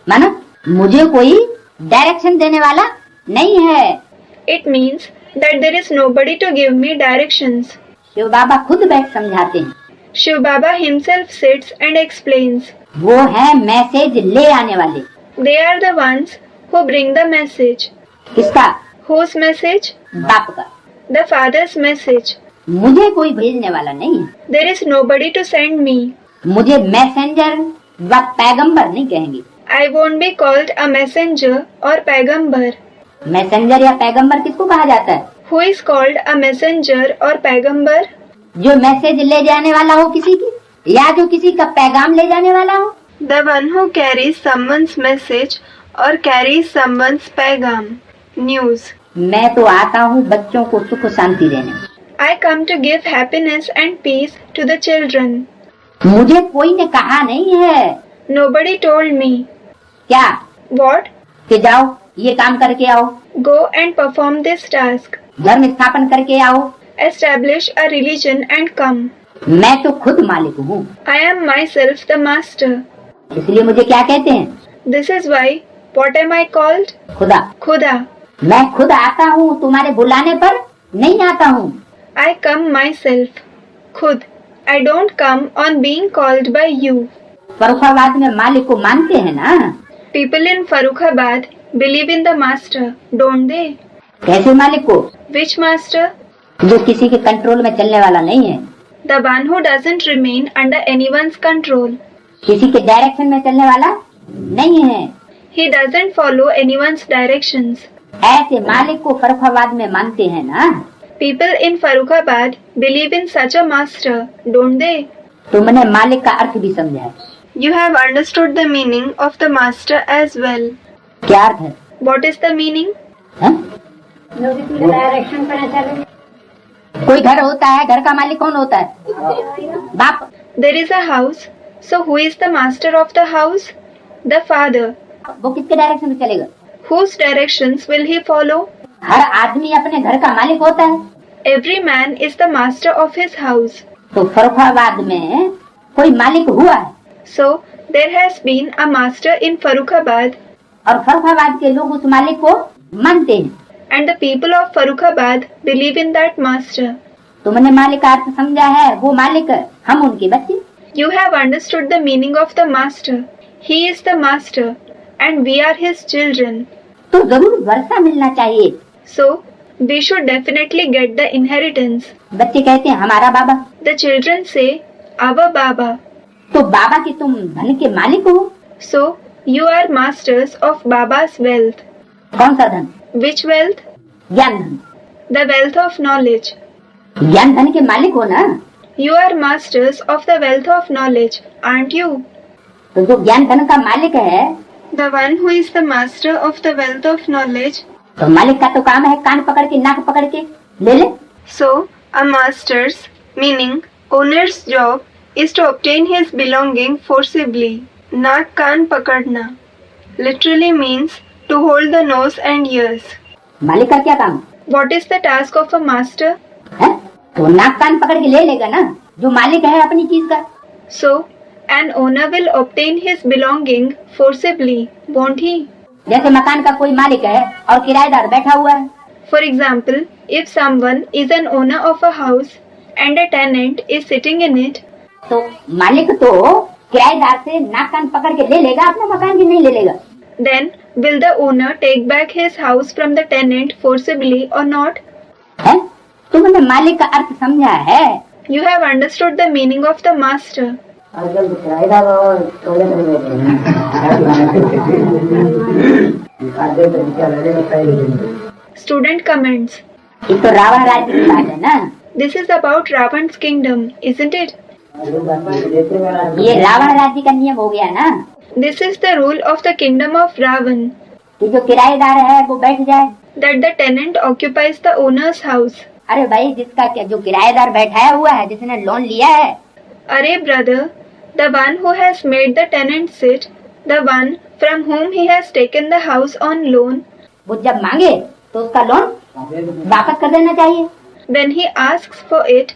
माना मुझे कोई डायरेक्शन देने वाला नहीं है। It means that there is nobody to give me directions. Shiv बाबा खुद बैठ समझाते हैं। Shiv Baba himself sits and explains. वो है मैसेज ले आने वाले। They are the ones who bring the message. किसका? Whose message? बाप का। The father's message. मुझे कोई भेजने वाला नहीं है। There is nobody to send me. मुझे मैसेंजर व पैगंबर नहीं कहेंगे। I won't be called a messenger or pagambar. Messenger या पैगंबर किसको कहा जाता है? Who is called a messenger or pagambar? जो मैसेज ले जाने वाला हो किसी की या जो किसी का पैगाम ले जाने वाला हो। The one who carries someone's message or carries someone's pagam. News. मैं तो आता हूँ बच्चों को सुख शांति देने। I come to give happiness and peace to the children. मुझे कोई ने कहा नहीं है। Nobody told me. क्या? What? कि जाओ ये काम करके आओ, Go and perform this task. धर्म स्थापन करके आओ। Establish a religion and come. मैं तो खुद मालिक हूँ, I am myself the master. इसलिए मुझे क्या कहते हैं? This is why, what am I called? खुदा। Khuda. मैं खुद आता हूँ, तुम्हारे बुलाने पर नहीं आता हूँ। I come myself. Khud. I don't come on being called by you. Farrukhabad में मालिक को मानते हैं ना? People in Farrukhabad believe in the master, don't they? कैसे मालिक को? Which master? जो किसी के कंट्रोल में चलने वाला नहीं है, The one who doesn't remain under anyone's control. किसी के डायरेक्शन में चलने वाला नहीं है। He doesn't follow anyone's directions. ऐसे मालिक को फर्रुखाबाद में मानते हैं ना? People in Farrukhabad believe in such a master, don't they? तुमने मालिक का अर्थ भी समझा है। You have understood the meaning of the master as well. क्या अर्थ है? What is the meaning? हैं? डायरेक्शन पर चले। कोई घर होता है, घर का मालिक कौन होता है? बाप। There is a house. So who is the master of the house? The father. वो किसके डायरेक्शन में चलेगा? Whose directions will he follow? हर आदमी अपने घर का मालिक होता है। Every man is the master of his house. तो फर्रुखाबाद में कोई मालिक हुआ है So there has been a master in Farrukhabad, और फर्रुखाबाद के लोग उस मालिक को मानते हैं। and the people of Farrukhabad believe in that master. तुमने मालिक का अर्थ समझा है, वो मालिक, हम उनके बच्चे। You have understood the meaning of the master. He is the master and we are his children. तो जरूर वर्षा मिलना चाहिए। So, we should definitely get the inheritance. बच्चे कहते हैं हमारा बाबा। The children say, our Baba. तो बाबा के तुम धन के मालिक हो। So, you are masters of Baba's wealth. कौन सा धन? Which wealth? ज्ञान धन। The wealth of knowledge. ज्ञान धन के मालिक हो ना। You are masters of the wealth of knowledge, aren't you? तो जो ज्ञान धन का मालिक है, The one who is the master of the wealth of knowledge. तो मालिक का तो काम है कान पकड़ के, नाक पकड़ के ले ले। So, a master's, meaning owner's job, is to obtain his belonging forcibly. Naak kaan pakadna literally means to hold the nose and ears. मालिक का क्या काम What is the task of a master? है? तो नाक कान पकड़ के ले लेगा ना, जो मालिक है अपनी चीज का। So, an owner will obtain his belonging forcibly, won't he? जैसे मकान का कोई मालिक है और किराएदार बैठा हुआ है। For example, if someone is an owner of a house and a tenant is sitting in it, तो मालिक तो किराएदार से नाक कान पकड़ के ले लेगा, अपना मकान भी नहीं ले लेगा। then will the owner take back his house from the tenant forcibly or not? है? तुमने मालिक का अर्थ समझा है। You have understood the meaning of the master. Student comments. ये तो रावण राज्य की बात है ना। This is about Ravan's kingdom, isn't it? ये रावण राज्य का नियम हो गया ना, This is the rule of the kingdom of Ravan, कि जो किराएदार है वो बैठ जाए। that the tenant occupies the owner's house. अरे भाई, जिसका क्या, जो किराएदार बैठाया हुआ है, जिसने लोन लिया है, Arey brother, the one who has made the tenant sit, the one from whom he has taken the house on loan, वो जब मांगे तो उसका लोन वापस कर देना चाहिए। when he asks for it,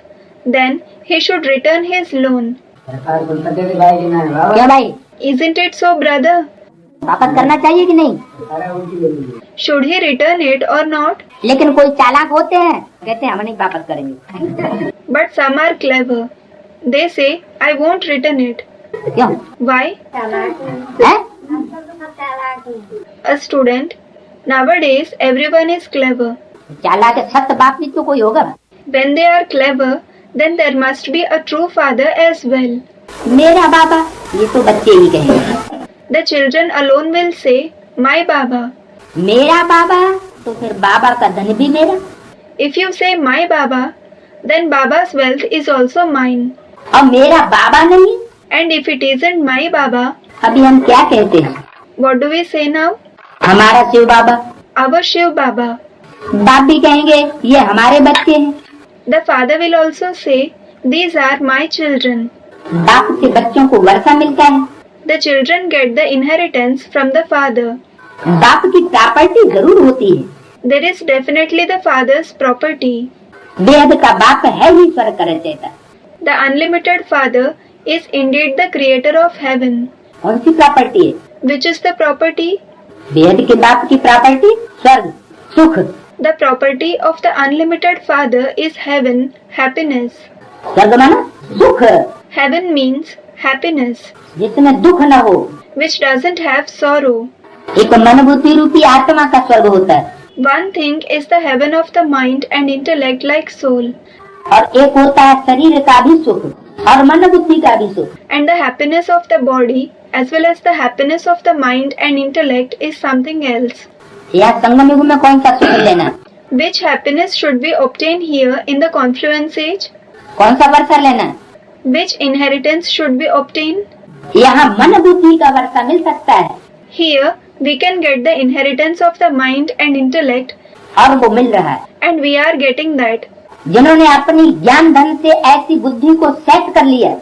then he should return his loan. क्या भाई, Isn't it so, brother? वापस करना चाहिए कि नहीं? Should he return it or not? लेकिन कोई चालाक होते हैं, कहते हैं हम नहीं वापस करेंगे। But some are clever. They say, I won't return it. क्यों? Why? है? A student. Nowadays, everyone is clever. चालाक है, सत्य बाप भी तो कोई होगा। When they are clever, then there must be a true father as well. मेरा बाबा, ये तो बच्चे ही कहेंगे। The children alone will say, my Baba. मेरा बाबा, तो फिर बाबा का धन भी मेरा। If you say my Baba, then Baba's wealth is also mine. और मेरा बाबा नहीं, And if it isn't my Baba, अभी हम क्या कहते हैं? what do we say now? हमारा शिव बाबा। Our Shiv Baba. बाप भी कहेंगे ये हमारे बच्चे हैं। The father will also say, these are my children. बाप से बच्चों को वर्षा मिलता है। The children get the inheritance from the father. बाप की प्रॉपर्टी जरूर होती है। There is definitely the father's property. बेहद का बाप है ही स्वर्ग का रचयिता। The unlimited father is indeed the creator of heaven. कौन सी प्रॉपर्टी है? Which is the property? बेहद के बाप की प्रॉपर्टी स्वर्ग, सुख। The property of the unlimited father is heaven, happiness. स्वर्ग माना सुख, Heaven means happiness, जिसमें दुख न हो। which doesn't have sorrow. एक मन बुद्धि रूपी आत्मा का स्वर्ग होता है, One thing is the heaven of the mind and intellect like soul, और एक होता है शरीर का भी सुख और मन बुद्धि का भी सुख। and the happiness of the body as well as the happiness of the mind and intellect is something else. यह संगम युग में कौन सा सुख लेना? Which happiness should be obtained here in the confluence age? कौन सा वर्षा लेना? Which inheritance should be obtained? यहाँ मन बुद्धि का वर्षा मिल सकता है, Here we can get the inheritance of the mind and intellect, और वो मिल रहा है। and we are getting that. जिन्होंने अपनी ज्ञान धन से ऐसी बुद्धि को सेट कर लिया,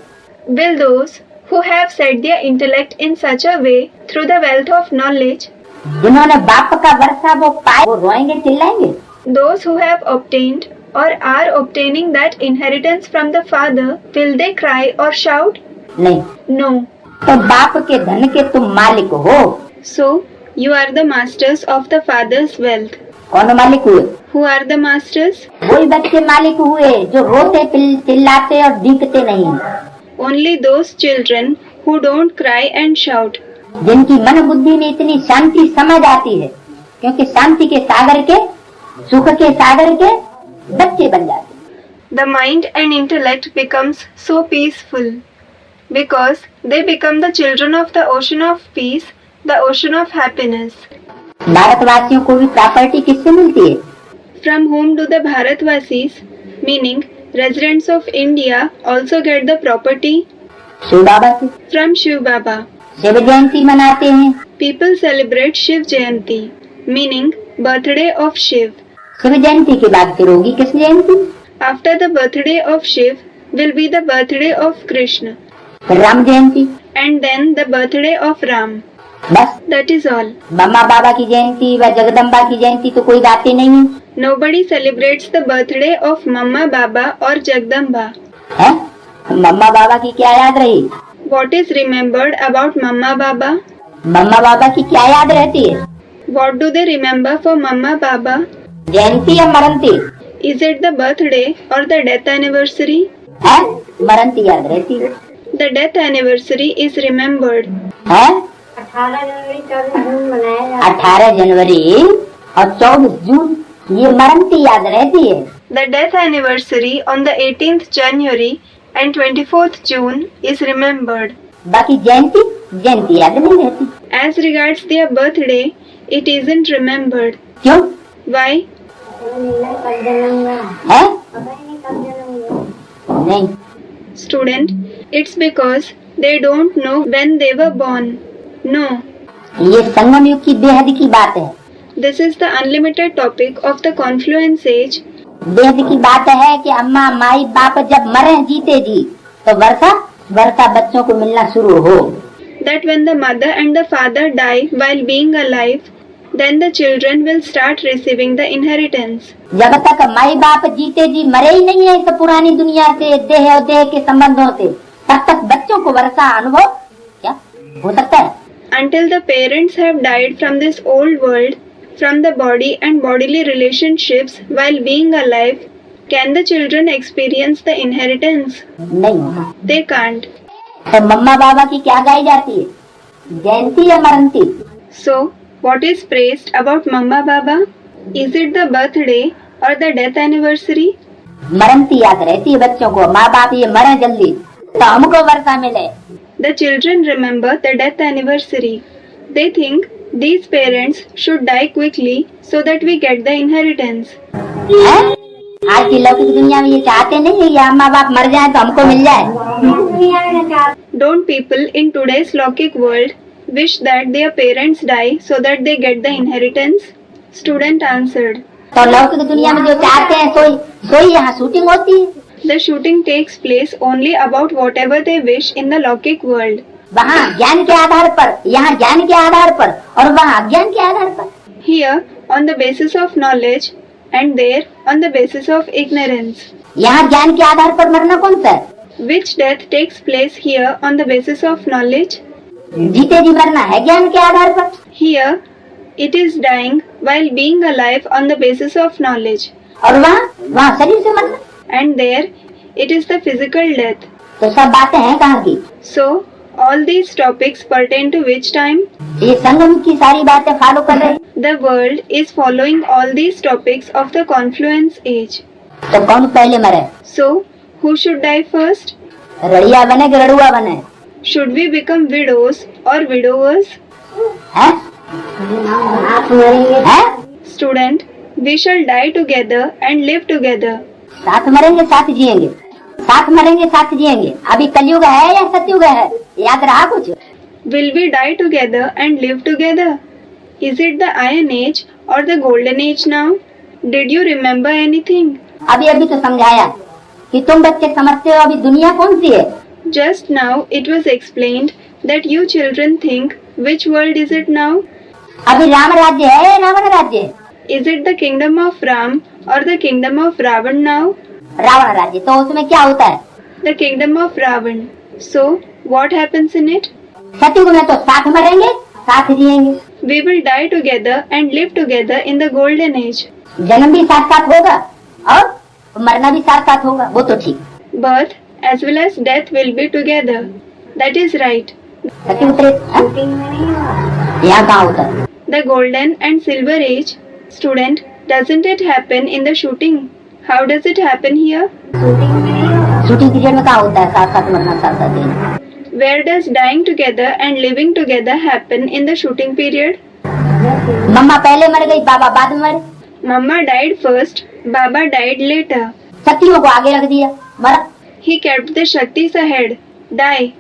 Will those who have set their intellect in such a way through the wealth of knowledge, जिन्होंने बाप का वर्षा वो पाए, वो रोएंगे चिल्लाएंगे? those who have obtained or are obtaining that inheritance from the father, will they cry or shout? नहीं। No. तो बाप के धन के तुम मालिक हो। So, you are the masters of the father's wealth. कौन मालिक हुए? Who are the masters? वही बच्चे मालिक हुए जो रोते चिल्लाते और डीकते नहीं, Only those children who don't cry and shout, जिनकी मन बुद्धि में इतनी शांति समझ आती है, क्योंकि शांति के सागर के, सुख के सागर के बच्चे बन जाते हैं। the mind and intellect becomes so peaceful because they become the children of the ocean of peace, the ocean of happiness. भारतवासियों को भी प्रॉपर्टी किससे मिलती है? From whom do the Bharatvasis, meaning residents of India, also get the property? Shiv बाबा से। From Shiv Baba. Shiv Jayanti मनाते हैं। People celebrate Shiv Jayanti, meaning birthday of Shiv. Shiv Jayanti के बाद फिर होगी कृष्ण जयंती, After the birthday of Shiv will be the birthday of Krishna, फिर राम जयंती, and then the birthday of Ram. बस। That is all. मम्मा बाबा की जयंती व जगदम्बा की जयंती तो कोई गाते नहीं है। Nobody celebrates the birthday of Mamma Baba or Jagdamba. है? मम्मा बाबा की क्या याद रही? What is remembered about Mamma Baba? मम्मा बाबा की क्या याद रहती है? What do they remember for Mamma Baba? जयंती या मरंती? Is it the birthday or the death anniversary? है? मरंती याद रहती है। The death anniversary is remembered. है? 18 जनवरी 24 जून मनाया जाता 18 जनवरी और 24 जून ये मरंती याद रहती है। The death anniversary on the 18th January and 24th June is remembered. बाकी जयंती याद नहीं रहती। As regards their birthday, it isn't remembered. क्यों? Why? है। कब जन्म हुआ है? पता ही नहीं कब जन्म हुआ। नहीं। Student, it's because they don't know when they were born. No, ये संगम युग की बेहद की बात है। this is the unlimited topic of the confluence age. बेहद की बात है कि अम्मा माई बाप जब मरे जीते जी तो वर्षा बच्चों को मिलना शुरू हो। That when the mother and the father die while being alive, then the children will start receiving the inheritance. जब तक माई बाप जीते जी मरे ही नहीं है इस पुरानी दुनिया से, देह और देह के संबंधों से, तब तक बच्चों को वर्षा अनुभव क्या हो सकता है? Until the parents have died from this old world, from the body and bodily relationships while being alive, can the children experience the inheritance? नहीं होगा। They can't. तो मम्मा बाबा की क्या गाई जाती है? जयंती या मरंती? So, what is praised about Mamma Baba? Is it the birthday or the death anniversary? मरंती याद रहती है बच्चों को, माँ बाप ये मरे जल्दी तो हमको वर्षा मिले। The children remember the death anniversary. They think these parents should die quickly so that we get the inheritance. है? आज की लौकिक दुनिया में ये चाहते नहीं है कि माँ बाप मर जाए तो हमको मिल जाए। Don't people in today's Lokik world wish that their parents die so that they get the inheritance? Student answered. तो लौकिक दुनिया में जो चाहते हैं सोई यहाँ शूटिंग होती है। The shooting takes place only about whatever they wish in the Lokik world. वहाँ ज्ञान के आधार पर, यहाँ ज्ञान के आधार पर और वहाँ अज्ञान के आधार पर। Here on the basis of knowledge and there on the basis of ignorance. यहाँ ज्ञान के आधार पर मरना कौन सा है? Which death takes place here on the basis of knowledge? जीते जी मरना है ज्ञान के आधार पर। Here it is dying while being alive on the basis of knowledge. और वहाँ शरीर से मरना। And there it is the physical death. तो सब बातें हैं कहाँ की? So all these topics pertain to which time? ये संगम की सारी बातें फॉलो कर रहे हैं। The world is following all these topics of the confluence age. तो कौन पहले मरे? So who should die first? रड़िया बने कि रड़ुआ बने? Should we become widows or widowers? हैं? आप मरेंगे हैं? Student, we shall die together and live together. साथ मरेंगे साथ जिएंगे, साथ मरेंगे साथ जिएंगे। अभी कलयुग है या सतयुग है? याद रहा कुछ? Will we die together and live together? Is it the iron age or the golden age now? Did you remember anything? अभी तो समझाया कि तुम बच्चे समझते हो अभी दुनिया कौन सी है। Just now it was explained that you children think which world is it now? अभी राम राज्य है या रावण राज्य है? Is it the kingdom of Ram or the kingdom of Ravan now? Ravan राज्य। तो उसमें क्या होता है? The kingdom of Ravan. So what happens in it? सतयुग में तो साथ मरेंगे साथ जिएंगे। We will die together and live together in the golden age. जन्म भी साथ साथ होगा और मरना भी साथ साथ होगा, वो तो ठीक। Birth as well as death will be together. That is right. सत्य उतरे शूटिंग में नहीं हुआ। यहाँ कहाँ होता है? The golden and silver age, student, doesn't it happen in the shooting? How does it happen here? Shooting में नहीं हुआ। शूटिंग पीरियड में कहाँ होता है साथ साथ मरना साथ साथ देना? Where does dying together and living together happen in the shooting period? मम्मा पहले मर गई, बाबा बाद में मरे। Mama died first, Baba died later. शक्तियों को आगे रख दिया, मरा। He kept the Shaktis ahead. Die.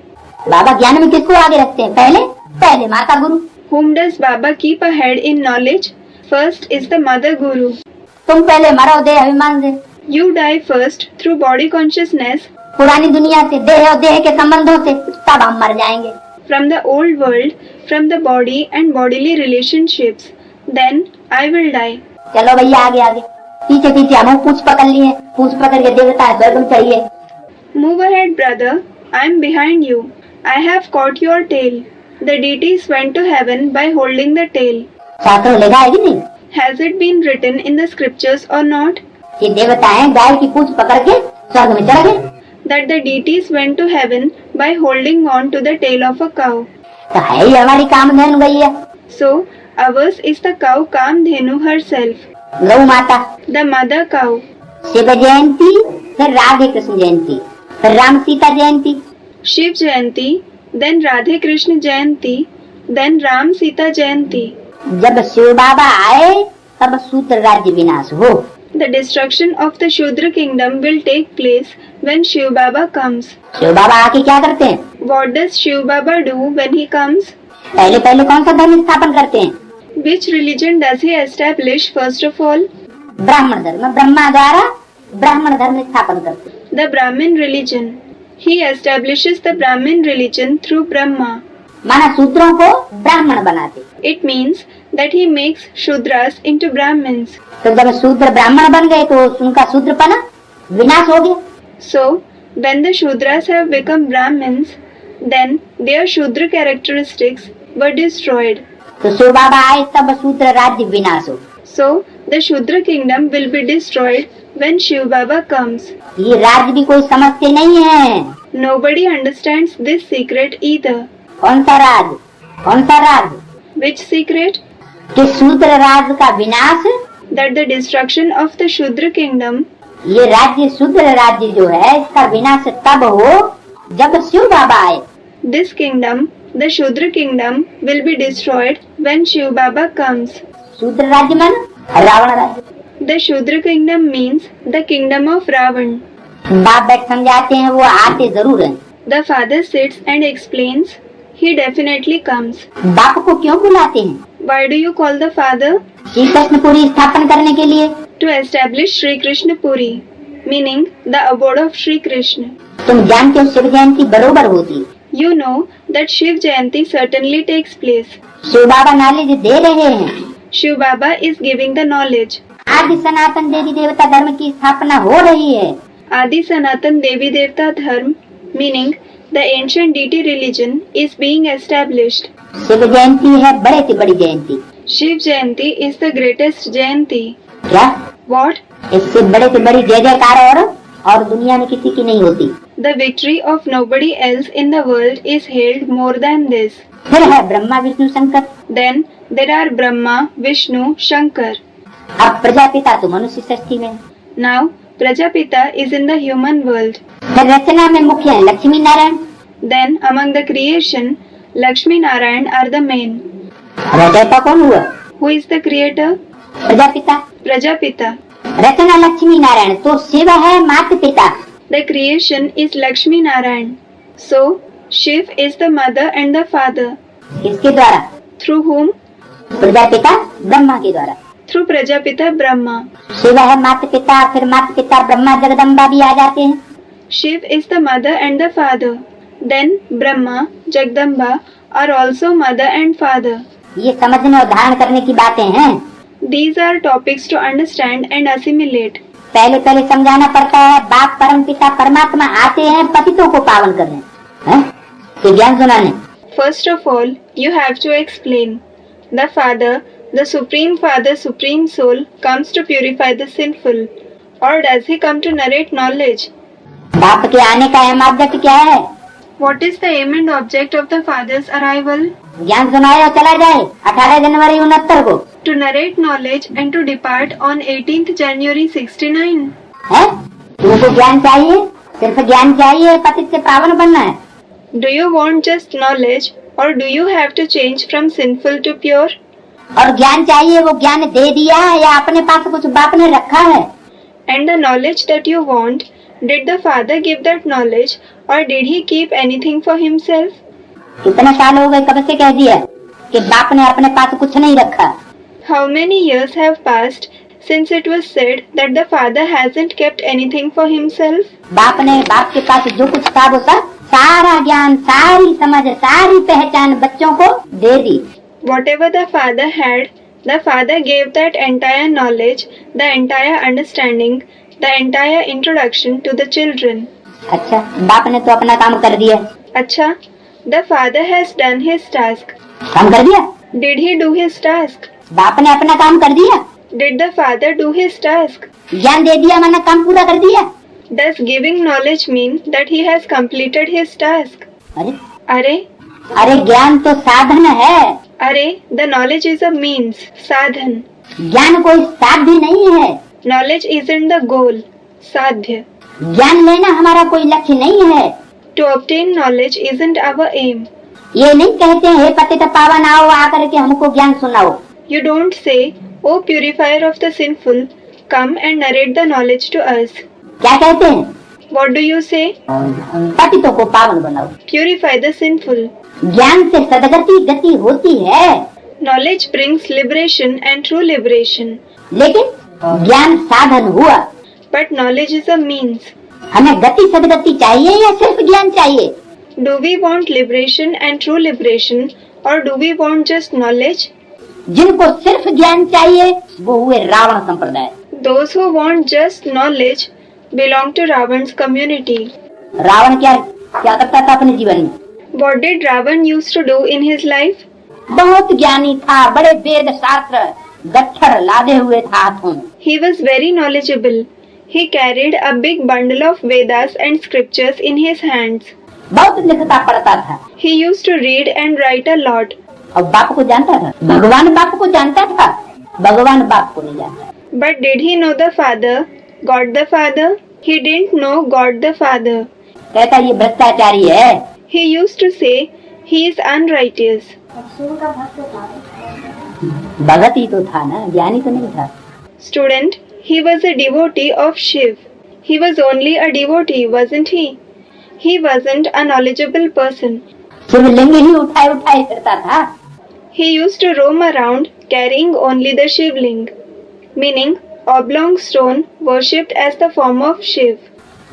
बाबा ज्ञान में किसको आगे रखते हैं? पहले माता गुरु। Whom does Baba keep ahead in knowledge? First is the Mother Guru. तुम पहले मरो देह अभिमान से, You die first through body consciousness पुरानी दुनिया से, देह और देह के संबंधों से, तब हम मर जाएंगे। from the old world, from the body and bodily relationships. Then I will die. चलो भैया आगे आगे, पीछे पीछे हम पूछ पकड़ लिए, पूछ पकड़ के देवता है स्वर्ग में चाहिए। Move ahead, brother. I am behind you. I have caught your tail. The deities went to heaven by holding the tail. शास्त्रों लिखा है कि नहीं? Has it been written in the scriptures or not? ये देवता है गाय की पूछ पकड़ के स्वर्ग में चढ़ गए। That the deities went to heaven by holding on to the tail of a cow. तो है ही हमारी कामधेनु गैया, So, ours is the cow Kamdhenu herself, गौ माता। the mother cow. Shiv Jayanti, फिर राधे कृष्ण जयंती, फिर राम सीता जयंती। Shiv Jayanti, then Radhe Krishna Jayanti, then Ram Sita Jayanti. जब शिव बाबा आए तब शूद्र राज्य विनाश हो। The destruction of the Shudra kingdom will take place when Shiv Baba comes. Shiv बाबा आके क्या करते हैं? What does Shiv Baba do when he comes? पहले पहले कौन सा धर्म स्थापन करते हैं? Which religion does he establish first of all? ब्राह्मण धर्म, ब्रह्मा द्वारा ब्राह्मण धर्म स्थापन करते हैं। The Brahmin religion. He establishes the Brahmin religion through Brahma. माना शूद्रों को ब्राह्मण बनाते। It means that he makes Shudras into Brahmins. तो जब शूद्र ब्राह्मण बन गए तो उनका शूद्रपना विनाश हो गया। So, when the Shudras have become Brahmins, then their Shudra characteristics were destroyed. तो शिव बाबा आए तब शूद्र राज्य विनाश हो। So, the Shudra kingdom will be destroyed when Shiv Baba comes. ये राज्य भी कोई समझते नहीं है। Nobody understands this secret either. कौन सा राज? कौन सा राज? Which secret? कि शूद्र राज्य का विनाश, That the destruction of the Shudra kingdom, ये राज्य शूद्र राज्य जो है इसका विनाश तब हो जब शिव बाबा आए। this kingdom, the Shudra kingdom, will be destroyed when Shiv Baba comes. शूद्र राज्य मन रावण राज्य। The Shudra kingdom means the kingdom of Ravan. बाप बैठ समझाते हैं, वो आते जरूर हैं। The father sits and explains. He definitely comes. बाप को क्यों बुलाते हैं? Why do you call the father? Shri Krishnapuri स्थापन करने के लिए। To establish Sri Krishna Puri, meaning the abode of Sri Krishna. तुम जानते हो शिव जयंती बरोबर होती। You know that Shiv Jayanti certainly takes place. Shiv Baba knowledge दे रहे हैं। Shiv Baba is giving the knowledge. आदि सनातन देवी देवता धर्म की स्थापना हो रही है। Adi Sanatan Devi Devta Dharm, meaning the ancient deity religion, is being established. Shiv Jayanti है बड़े से बड़ी जयंती। Shiv Jayanti is the greatest Jayanti. क्या? What? इससे बड़े से बड़ी जय जयकार और दुनिया में किसी की नहीं होती। The victory of nobody else in the world is hailed more than this. फिर है Brahma Vishnu Shankar. Then there are Brahma, Vishnu, Shankar. अब प्रजापिता तो मनुष्य सृष्टि में। Now Prajapita is in the human world. फिर रचना में मुख्य है Lakshmi Narayan. Then among the creation, Lakshmi Narayan are the main. रचयिता कौन हुआ? Who is the creator? Prajapita. Prajapita. रचना लक्ष्मी नारायण, तो शिव है माता पिता। The creation is Lakshmi Narayan. So Shiv is the mother and the father. किसके द्वारा? Through whom? प्रजापिता ब्रह्मा के द्वारा। Through Prajapita Brahma. शिव है माता पिता, फिर माता पिता ब्रह्मा जगदम्बा भी आ जाते हैं। Shiv is the mother and the father. Then Brahma, Jagdamba are also mother and father. ये समझने और धारण करने की बातें हैं। These are topics to understand and assimilate. पहले पहले समझाना पड़ता है। बाप परम पिता परमात्मा आते हैं पतितों को पावन करने, हैं? तो ज्ञान सुनाने। First of all, you have to explain. The Father, the Supreme Father, Supreme Soul, comes to purify the sinful. or does he come to narrate knowledge? बाप के आने का अहम ऑब्जेक्ट क्या है? What is the aim and object of the father's arrival? ज्ञान सुनाए और चला जाए 18 जनवरी 69 को To narrate knowledge and to depart on 18th January 69. है? तुमको ज्ञान चाहिए, सिर्फ ज्ञान चाहिए, पतित से पावन बनना है। Do you want just knowledge or do you have to change from sinful to pure? और ज्ञान चाहिए, वो ज्ञान दे दिया या अपने पास कुछ बाप ने रखा है? And the knowledge that you want, did the father give that knowledge or did he keep anything for himself? कितने साल हो गए कब से कह दिया कि बाप ने अपने पास कुछ नहीं रखा? How many years have passed since it was said that the father hasn't kept anything for himself? बाप ने, बाप के पास जो कुछ था वो सब, सारा ज्ञान, सारी समझ, सारी पहचान बच्चों को दे दी। Whatever the father had, the father gave that entire knowledge, the entire understanding, the entire introduction to the children. अच्छा, बाप ने तो अपना काम कर दिया। Acha, the father has done his task. काम कर दिया? Did he do his task? बाप ने अपना काम कर दिया? Did the father do his task? ज्ञान दे दिया, मैंने काम पूरा कर दिया। Does giving knowledge mean that he has completed his task? अरे Are, अरे ज्ञान तो साधन है, are, the knowledge is a means, sadhan. ज्ञान कोई साध्य नहीं है। Knowledge isn't the goal, sadhya. ज्ञान लेना हमारा कोई लक्ष्य नहीं है। To obtain knowledge isn't our aim. ये नहीं कहते हैं हे पतित पावन आओ आकर के हमको ज्ञान सुनाओ। You don't say, O purifier of the sinful, come and narrate the knowledge to us. क्या कहते हैं? What do you say? पतितों को पावन बनाओ। Purify the sinful. ज्ञान से सदगति गति होती है, Knowledge brings liberation and true liberation. लेकिन ज्ञान साधन हुआ। But knowledge is a means. हमें गति सदगति चाहिए या सिर्फ ज्ञान चाहिए? Do we want liberation and true liberation or do we want just knowledge? जिनको सिर्फ ज्ञान चाहिए वो हुए रावण संप्रदाय। Those who want just knowledge belong to Ravan's community. Ravan क्या क्या करता था अपने जीवन में? What did Ravan used to do in his life? बहुत ज्ञानी था, बड़े वेद शास्त्र गट्ठर लादे हुए था हाथों में। He was very knowledgeable. He carried a big bundle of Vedas and scriptures in his hands. बहुत लिखता पढ़ता था He used to read and write a lot. और बाप को जानता था, भगवान बाप को जानता था, भगवान बाप को नहीं जानता। But did he know the Father, God the Father? He didn't know God the Father. कहता ये भ्रष्टाचारी है। He used to say he is unrighteous. भगत ही तो था ना, ज्ञानी तो नहीं था। Student, he was a devotee of Shiv. He was only a devotee, wasn't he? He wasn't a knowledgeable person. शिवलिंग ही उठाए उठाए फिरता था। He used to roam around carrying only the Shivling, meaning oblong stone worshipped as the form of Shiv.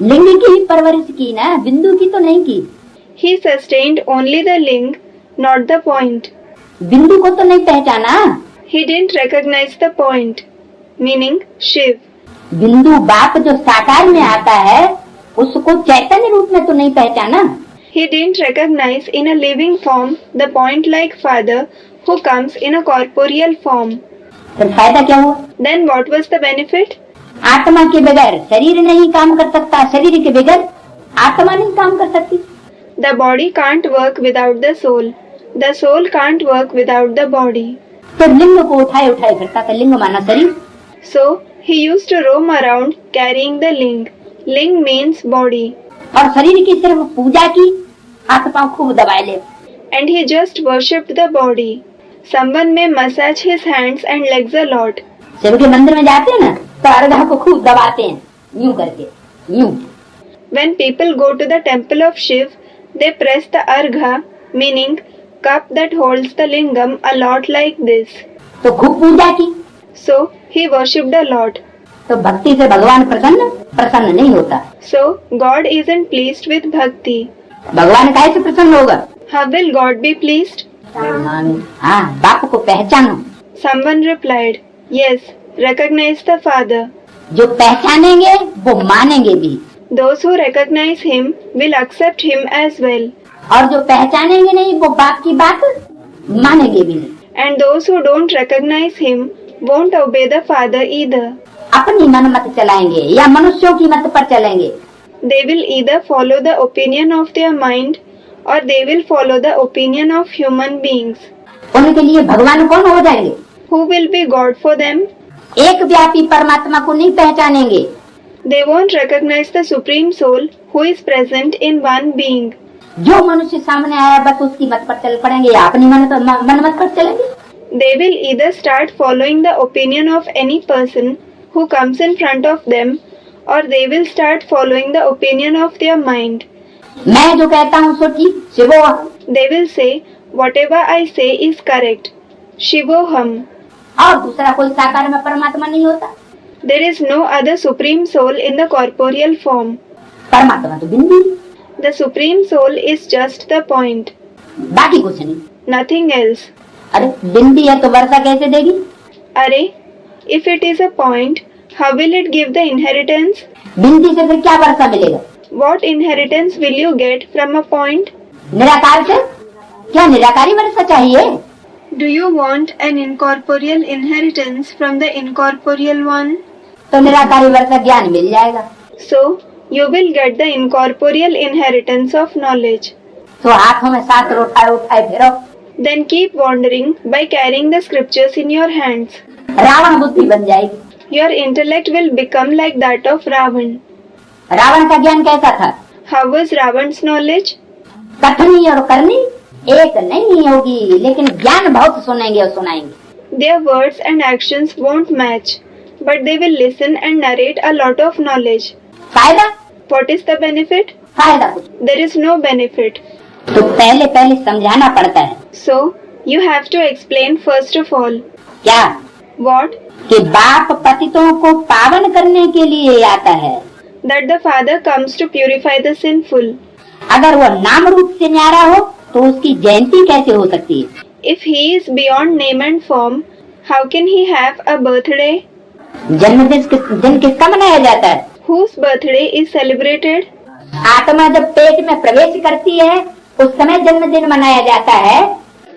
लिंग की ही परवरिश की ना, बिंदु की तो नहीं की। He sustained only the ling, not the point. बिंदु को तो नहीं पहचाना। He didn't recognize the point, meaning Shiv. बिंदु बाप जो साकार में आता है उसको चैतन्य रूप में तो नहीं पहचाना। He didn't recognize in a living form the point-like Father who comes in a corporeal form. फिर फायदा क्या हुआ? Then what was the benefit? आत्मा के बगैर शरीर नहीं काम कर सकता, शरीर के बगैर आत्मा नहीं काम कर सकती। The body can't work without the soul. The soul can't work without the body. तो लिंग को उठाए उठाए फिरता था, लिंग माना शरीर। So he used to roam around carrying the ling. Ling means body. और शरीर की सिर्फ पूजा की, हाथ पांव खूब दबाए ले। And he just worshipped the body. Someone may massage his hands and legs a lot. Shiv के मंदिर में जाते हैं ना तो अर्घा को खूब दबाते हैं, यूं करके, यूं। When people go to the temple of Shiv, they press the argha, meaning cup that holds the lingam a lot like this. तो खूब पूजा की। So he worshipped a lot. तो भक्ति से भगवान प्रसन्न नहीं होता। So God isn't pleased with bhakti. भगवान काहे से प्रसन्न होगा? How will God be pleased? हाँ, बाप को पहचानो। Someone replied, Yes, recognize the Father. जो पहचानेंगे वो मानेंगे भी, Those who recognize him will accept him as well. और जो पहचानेंगे नहीं वो बाप की बात मानेंगे भी नहीं। And those who don't recognize him won't obey the Father either. अपनी मन मत चलाएंगे या मनुष्यों की मत पर चलेंगे। They will either follow the opinion of their mind or they will follow the opinion of human beings. उनके लिए भगवान कौन हो जाएंगे? Who will be God for them? एक व्यापी परमात्मा को नहीं पहचानेंगे। They won't recognize the Supreme Soul who is present in one being. जो मनुष्य सामने आया बस उसकी मत पर चल पड़ेंगे या अपनी मन मत पर चलेंगे। They will either start following the opinion of any person who comes in front of them or they will start following the opinion of their mind. मैं जो कहता हूँ सो ठीक, शिवोहम। They will say, whatever I say is correct. Shivoham. और दूसरा कोई साकार में परमात्मा नहीं होता। There is no other Supreme Soul in the corporeal form. परमात्मा तो बिंदु, The Supreme Soul is just the point. बाकी कुछ नहीं। Nothing else. अरे बिंदी है तो वर्षा कैसे देगी? Arey, if it is a point, how will it give the inheritance? बिंदी से फिर क्या वर्षा मिलेगा? What inheritance will you get from a point? निराकार से? क्या निराकारी वर्षा चाहिए? Do you want an incorporeal inheritance from the incorporeal one? तो निराकारी वर्षा ज्ञान मिल जाएगा। So, you will get the incorporeal inheritance of knowledge. तो हाथों में शास्त्र उठाए फिरो। Then keep wandering by carrying the scriptures in your hands. Ravan बुद्धि बन जाएगी। Your intellect will become like that of Ravan. Ravan का ज्ञान कैसा था? How was Ravan's knowledge? कथनी और करनी एक नहीं होगी, लेकिन ज्ञान बहुत सुनेंगे और सुनाएंगे। Their words and actions won't match, but they will listen and narrate a lot of knowledge. फायदा? What is the benefit? फायदा कुछ। There is no benefit. तो पहले समझाना पड़ता है। So, you have to explain first of all. क्या? What? कि बाप पतितों को पावन करने के लिए आता है। That the Father comes to purify the sinful. अगर वो नाम रूप से न्यारा हो तो उसकी जयंती कैसे हो सकती है? If he is beyond name and form, how can he have a birthday? जन्मदिन किसका मनाया जाता है? Whose birthday is celebrated? आत्मा जब पेट में प्रवेश करती है उस समय जन्मदिन मनाया जाता है,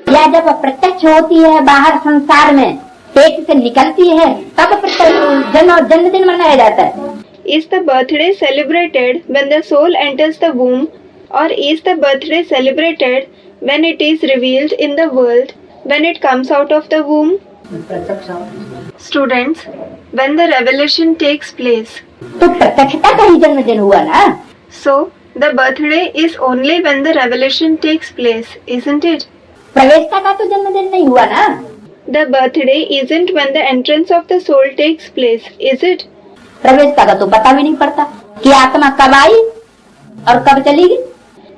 या जब प्रत्यक्ष होती है बाहर संसार में पेट से निकलती है तब जन्मदिन मनाया जाता है? Is the birthday celebrated when the soul enters the womb, or is the birthday celebrated when it is revealed in the world, when it comes out of the womb? Students, when the revelation takes place. तो प्रत्यक्षता का ही जन्मदिन हुआ ना। So, the birthday is only when the revelation takes place, isn't it? प्रवेशता का तो जन्मदिन नहीं हुआ ना। The birthday isn't when the entrance of the soul takes place, is it? प्रवेशता का तो पता भी नहीं पड़ता कि आत्मा कब आई और कब चली गई।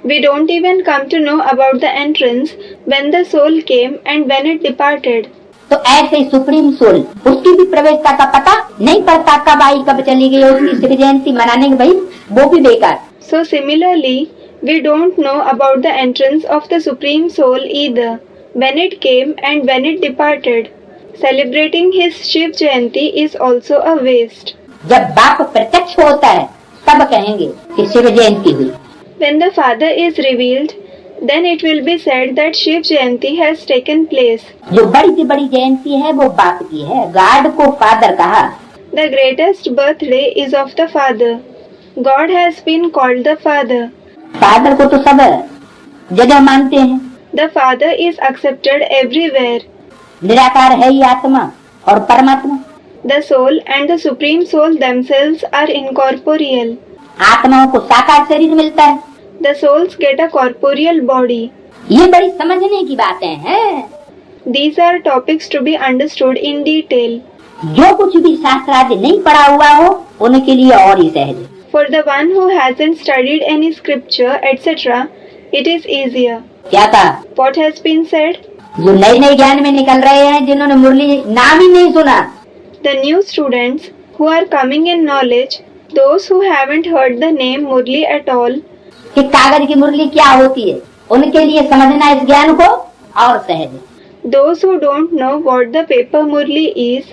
We don't even come to know about the entrance, when the soul came and when it departed. तो ऐसे ही सुप्रीम सोल, उसकी भी प्रवेशता का पता नहीं पड़ता, कब आई कब चली गई। उसकी शिव जयंती मनाने के भाई वो भी बेकार। So similarly, we don't know about the entrance of the Supreme Soul either, when it came and when it departed. Celebrating his Shiv Jayanti is also a waste. जब बाप प्रत्यक्ष होता है तब कहेंगे कि शिव जयंती हुई। When the Father is revealed, then it will be said that Shiv Jayanti has taken place. जो बड़ी से बड़ी जयंती है वो बाप की है। गॉड को फादर कहा। The greatest birthday is of the Father. God has been called the Father. Father को तो सब जगह मानते हैं। The Father is accepted everywhere. निराकार है ही आत्मा और परमात्मा। The soul and the Supreme Soul themselves are incorporeal. आत्माओं को साकार शरीर मिलता है। The souls get a corporeal body. ये बड़ी समझने की बातें हैं। These are topics to be understood in detail. जो कुछ भी शास्त्र आदि नहीं पढ़ा हुआ हो उनके लिए और ही सहज है। For the one who hasn't studied any scripture, etc., it is easier. क्या था? What has been said? जो नए ज्ञान में निकल रहे हैं, जिन्होंने मुरली नाम ही नहीं सुना। The new students who are coming in knowledge, those who haven't heard the name Murli at all, कि कागज की मुरली क्या होती है, उनके लिए समझना इस ज्ञान को और सहज है। those who don't know what the paper Murli is,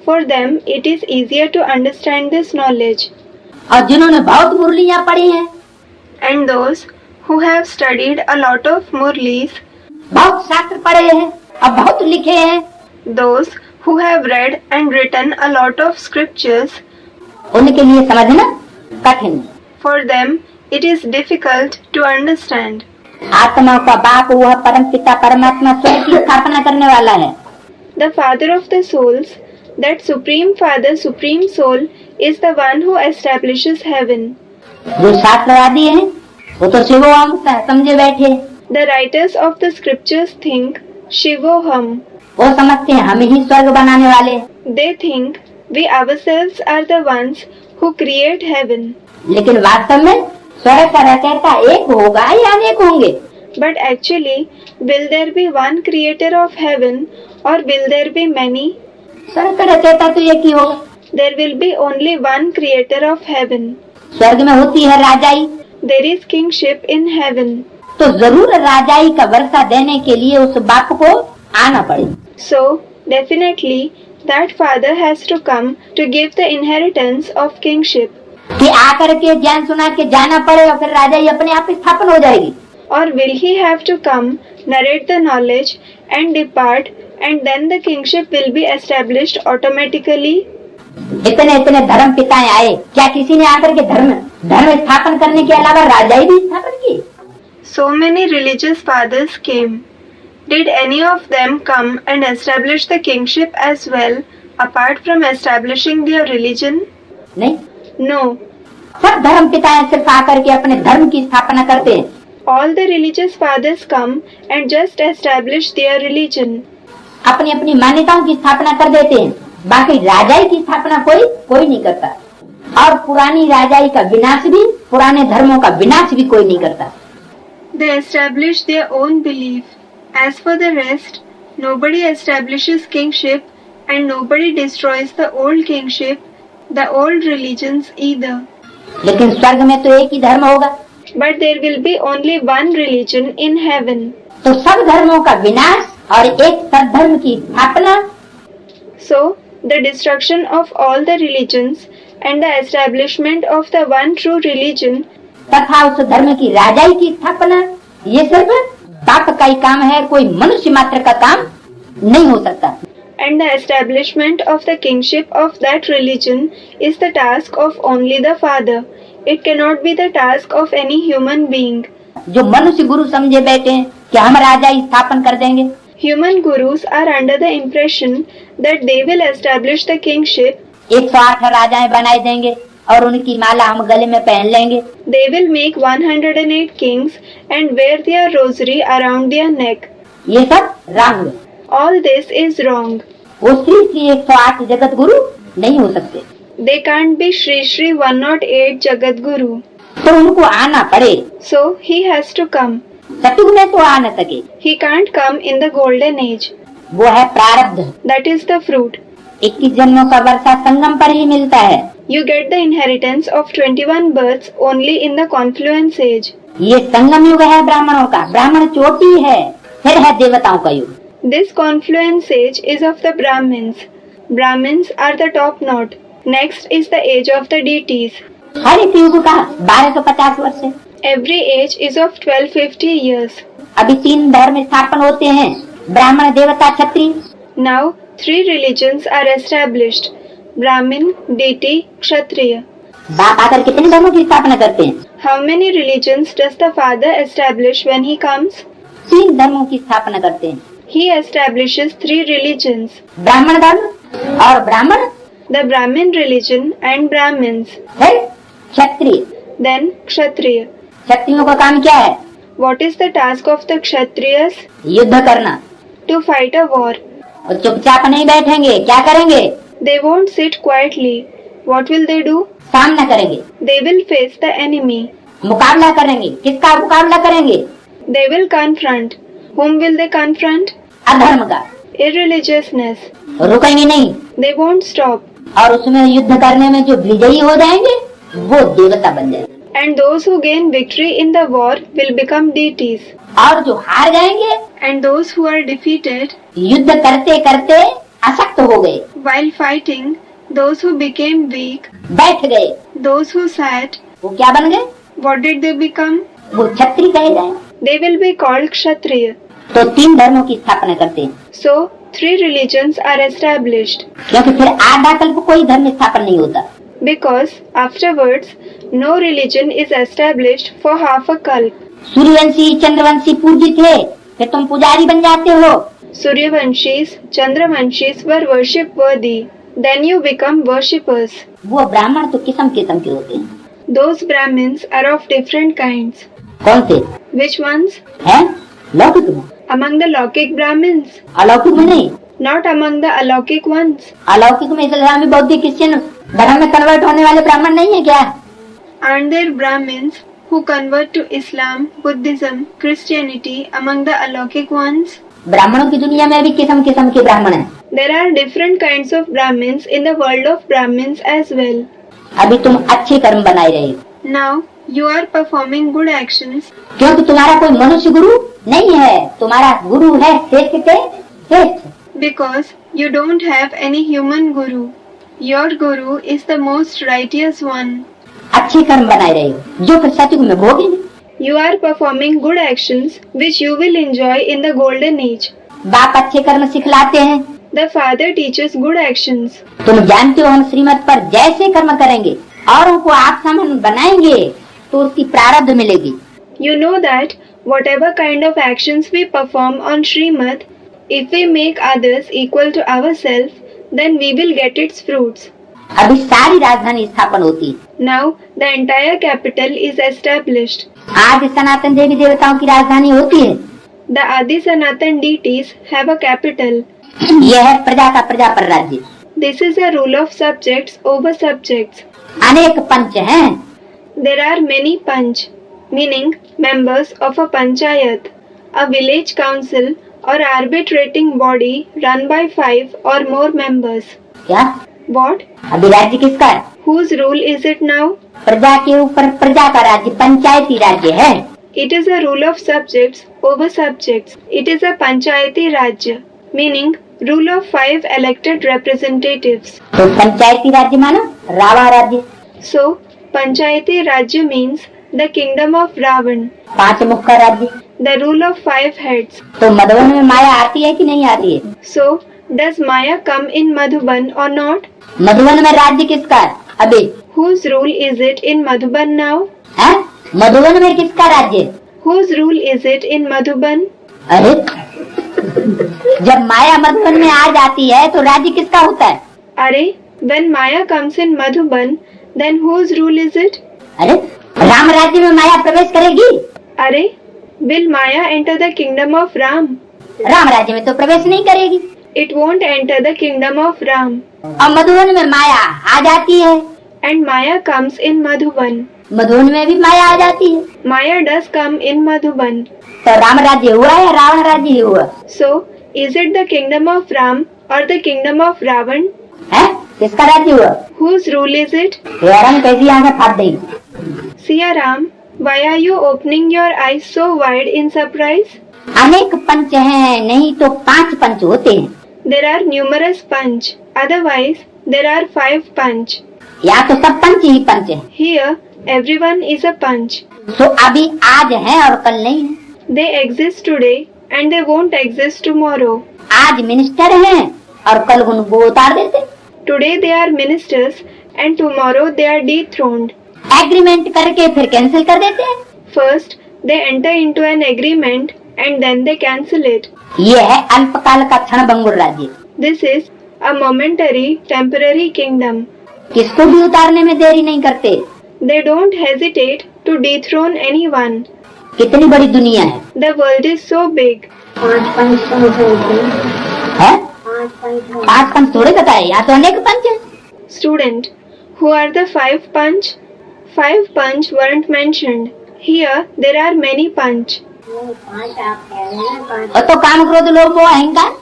for them it is easier to understand this knowledge. और जिन्होंने बहुत मुरलियाँ पढ़ी हैं, And those who have studied a lot of Murlis, बहुत शास्त्र पढ़े हैं और बहुत लिखे हैं, those who have read and written a lot of scriptures, उनके लिए समझना कठिन है। for them it is difficult to understand. आत्मा का बाप वह परम पिता परमात्मा स्वयं की स्थापना करने वाला है। The father of the souls, that supreme father, supreme soul, is the one who establishes heaven. जो शास्त्रवादी हैं वो तो शिवोहम समझे बैठे। The writers of the scriptures think Shivoham. वो समझते हैं हम ही स्वर्ग बनाने वाले हैं। They think we ourselves are the ones who create heaven. लेकिन वास्तव में स्वर्ग का रचयिता एक होगा या अनेक होंगे? But actually, will there be one creator of heaven or will there be many? स्वर्ग का रचयिता तो एक ही होगा। There will be only one creator of heaven. स्वर्ग में होती है राजाई, There is kingship in heaven. तो जरूर राजाई का वर्षा देने के लिए उस बाप को आना पड़े। So, definitely, that father has to come to give the inheritance of kingship. कि आकर के ज्ञान सुना के जाना पड़े और फिर राजाई अपने आप स्थापन हो जाएगी। Or will he have to come, narrate the knowledge and depart, and then the kingship will be established automatically? इतने धर्म पिताएं आए, क्या किसी ने आकर के धर्म स्थापन करने के अलावा राजाई भी स्थापन की? So many religious fathers came. Did any of them come and establish the kingship as well, apart from establishing their religion? नहीं, No. सब धर्म पिताएं सिर्फ आकर के अपने धर्म की स्थापना करते हैं। All the religious fathers come and just establish their religion. अपनी अपनी मान्यताओं की स्थापना कर देते हैं, बाकी राजाई की स्थापना कोई नहीं करता। और पुरानी राजाई का विनाश भी, पुराने धर्मों का विनाश भी कोई नहीं करता। They establish their own belief. As for the rest, nobody establishes kingship and nobody destroys the old kingship, the old religions either. लेकिन स्वर्ग में तो एक ही धर्म होगा। But there will be only one religion in heaven. तो सब धर्मों का विनाश और एक सद्धर्म की स्थापना। So, the destruction of all the religions and the establishment of the one true religion तथा उस धर्म की राजाई की स्थापना, ये सिर्फ बाप का ही काम है, कोई मनुष्य मात्र का काम नहीं हो सकता। and the establishment of the kingship of that religion is the task of only the Father. It cannot be the task of any human being. जो मनुष्य गुरु समझे बैठे हैं कि हम राजाई स्थापन कर देंगे, Human gurus are under the impression that they will establish the kingship. 108 राजाएं बनाए देंगे और उनकी माला हम गले में पहन लेंगे। They will make 108 kings and wear their rosary around their neck. ये सब रंग, All this is wrong. वो श्री 108 जगत गुरु नहीं हो सकते। They can't be Shri Shri 108 Jagat Guru. तो उनको आना पड़े। So he has to come. सतयुग में तो आ न सके, He can't come in the golden age. वो है प्रारब्ध। That is the fruit. 21 जन्मों का वर्षा संगम पर ही मिलता है। You get the inheritance of 21 births only in the confluence age. ये संगम युग है ब्राह्मणों का, ब्राह्मण चोटी है, फिर है देवताओं का युग। This confluence age is of the Brahmins. Brahmins are the top knot. Next is the age of the deities. हर एक युग का 1250 वर्ष है। Every age is of 1250 years. अभी 3 धर्म स्थापन होते हैं, ब्राह्मण, देवता, क्षत्रिय। Now 3 religions are established. Brahmin, deity, Kshatriya. बाप आकर कितने धर्मों की स्थापना करते हैं? How many religions does the Father establish when he comes? 3 धर्मों की स्थापना करते हैं। He establishes 3 religions. ब्राह्मण धर्म और ब्राह्मण, The Brahmin religion and Brahmins. फिर क्षत्रिय। Then Kshatriya. क्षत्रियों का काम क्या है? What is the task of the Kshatriyas? युद्ध करना। To fight a war. और चुपचाप नहीं बैठेंगे, क्या करेंगे? They won't sit quietly. What will they do? सामना करेंगे, They will face the enemy. मुकाबला करेंगे। किसका मुकाबला करेंगे? They will confront. Whom will they confront? अधर्म का। Irreligiousness. रुकेंगे नहीं, They won't stop. और उसमें युद्ध करने में जो विजयी हो जाएंगे वो देवता बन जाएंगे, And those who gain victory in the war will become deities. और जो हार जाएंगे And those who are defeated युद्ध करते करते अशक्त हो गए, while fighting, those who became weak, बैठ गए, those who sat, वो क्या बन गए? what did they become? वो क्षत्रिय कहे जाए। They will be called Kshatriya. तो 3 धर्मों की स्थापना करते हैं। So, 3 religions are established. क्योंकि फिर आद्याकल्प कोई धर्म स्थापन नहीं होता। Because afterwards, no religion is established for half a kalp. Suryavanshi Chandravanshi पूज्य थे, फिर तुम पुजारी बन जाते हो। Suryavanshis, Chandravanshis were worship worthy. Then you become worshippers. वो ब्राह्मण तो किस्म किस्म के होते हैं। Those Brahmins are of different kinds. कौन से Which ones? हैं? लौकिक में, Among the Laukic Brahmins, अलौकिक में नहीं। not among the Alaukic ones. अलौकिक में इस्लामी बौद्ध क्रिश्चियन धर्म में कन्वर्ट होने वाले ब्राह्मण नहीं है क्या? Aren't there Brahmins who convert to Islam, Buddhism, Christianity among the Alaukic ones? ब्राह्मणों की दुनिया में भी किस्म किस्म के ब्राह्मण हैं। There are different kinds of Brahmins in the world of Brahmins as well. अभी तुम अच्छे कर्म बनाए रहे हो, Now you are performing good actions क्योंकि तुम्हारा कोई मनुष्य गुरु नहीं है, तुम्हारा गुरु है श्रेष्ठ के श्रेष्ठ। because you don't have any human guru. Your guru is the most righteous one. अच्छे कर्म बनाए रहे हो जो फिर सतयुग में भोगेंगे। You are performing good actions which you will enjoy in the golden age. बाप अच्छे कर्म सिखलाते हैं, The father teaches good actions. तुम जानते हो हम श्रीमत पर जैसे कर्म करेंगे औरों को आप समान बनाएंगे तो उसकी प्रारब्ध मिलेगी। You know that whatever kind of actions we perform on Srimad, if we make others equal to ourselves, then we will get its fruits. अभी सारी राजधानी स्थापन होती है। Now the entire capital is established. आज सनातन देवी देवताओं की राजधानी होती है। The Adi Sanatan deities have a capital. यह है प्रजा का प्रजा पर राज्य। This is a rule of subjects over subjects. अनेक पंच हैं, There are many panch, meaning members of a panchayat, a village council or arbitrating body run by 5 or more members. क्या What? अभी राज्य किसका है? Whose rule is it now? प्रजा के ऊपर प्रजा का राज्य पंचायती राज्य है। It is a rule of subjects over subjects. It is a panchayati rajya, meaning rule of 5 elected representatives. तो पंचायती राज्य माना रावण राज्य। So, panchayati rajya means the kingdom of Ravan, 5 मुख का राज्य। the rule of 5 heads. तो मधुबन में माया आती है कि नहीं आती है? So, does Maya come in Madhuban or not? Madhuban में राज्य किसका है? अभी Whose rule is it in Madhuban now? है? मधुबन में किसका राज्य? Whose rule is it in Madhuban? अरे जब माया मधुबन में आ जाती है तो राज्य किसका होता है? Are, when Maya comes in Madhuban, then whose rule is it? अरे राम राज्य में माया प्रवेश करेगी? Are, will Maya enter the kingdom of Ram? Ram राज्य में तो प्रवेश नहीं करेगी। It won't enter the kingdom of Ram. और मधुबन में माया आ जाती है, And Maya comes in Madhuban. Madhuban में भी माया आ जाती है। Maya does come in Madhuban. तो राम राज्य हुआ या रावण राज्य ही हुआ? So, is it the kingdom of Ram or the kingdom of Ravan? है? किसका राज्य हुआ? Whose rule is it? Ram कैसी आंखें फाड़ देगी। Siya Ram, why are you opening your eyes so wide in surprise? अनेक पंच हैं, नहीं तो 5 पंच होते हैं। There are numerous panch. Otherwise, there are 5 panch. या तो सब पंच ही पंच हैं। Here, everyone is a panch. तो अभी आज है और कल नहीं है। They exist today and they won't exist tomorrow. आज मिनिस्टर हैं और कल उनको उतार देते। Today they are ministers and tomorrow they are dethroned. Agreement करके फिर कैंसिल कर देते हैं। First, they enter into an agreement and then they cancel it. ये है अल्पकाल का क्षण भंगुर राज्य। This is a momentary, temporary kingdom. किसको भी उतारने में देरी नहीं करते। They don't hesitate to dethrone anyone. कितनी बड़ी दुनिया है। The world is so big. 5 पंच होते हैं। है? 5 पंच होते 5 पंच थोड़े बताए, या तो अनेक पंच है। Student, who are the 5 panch? 5 panch weren't mentioned. Here, there are many panch. हैं। 5 आप कह रहे हैं 5। और तो काम क्रोध लोभ मोह अहंकार।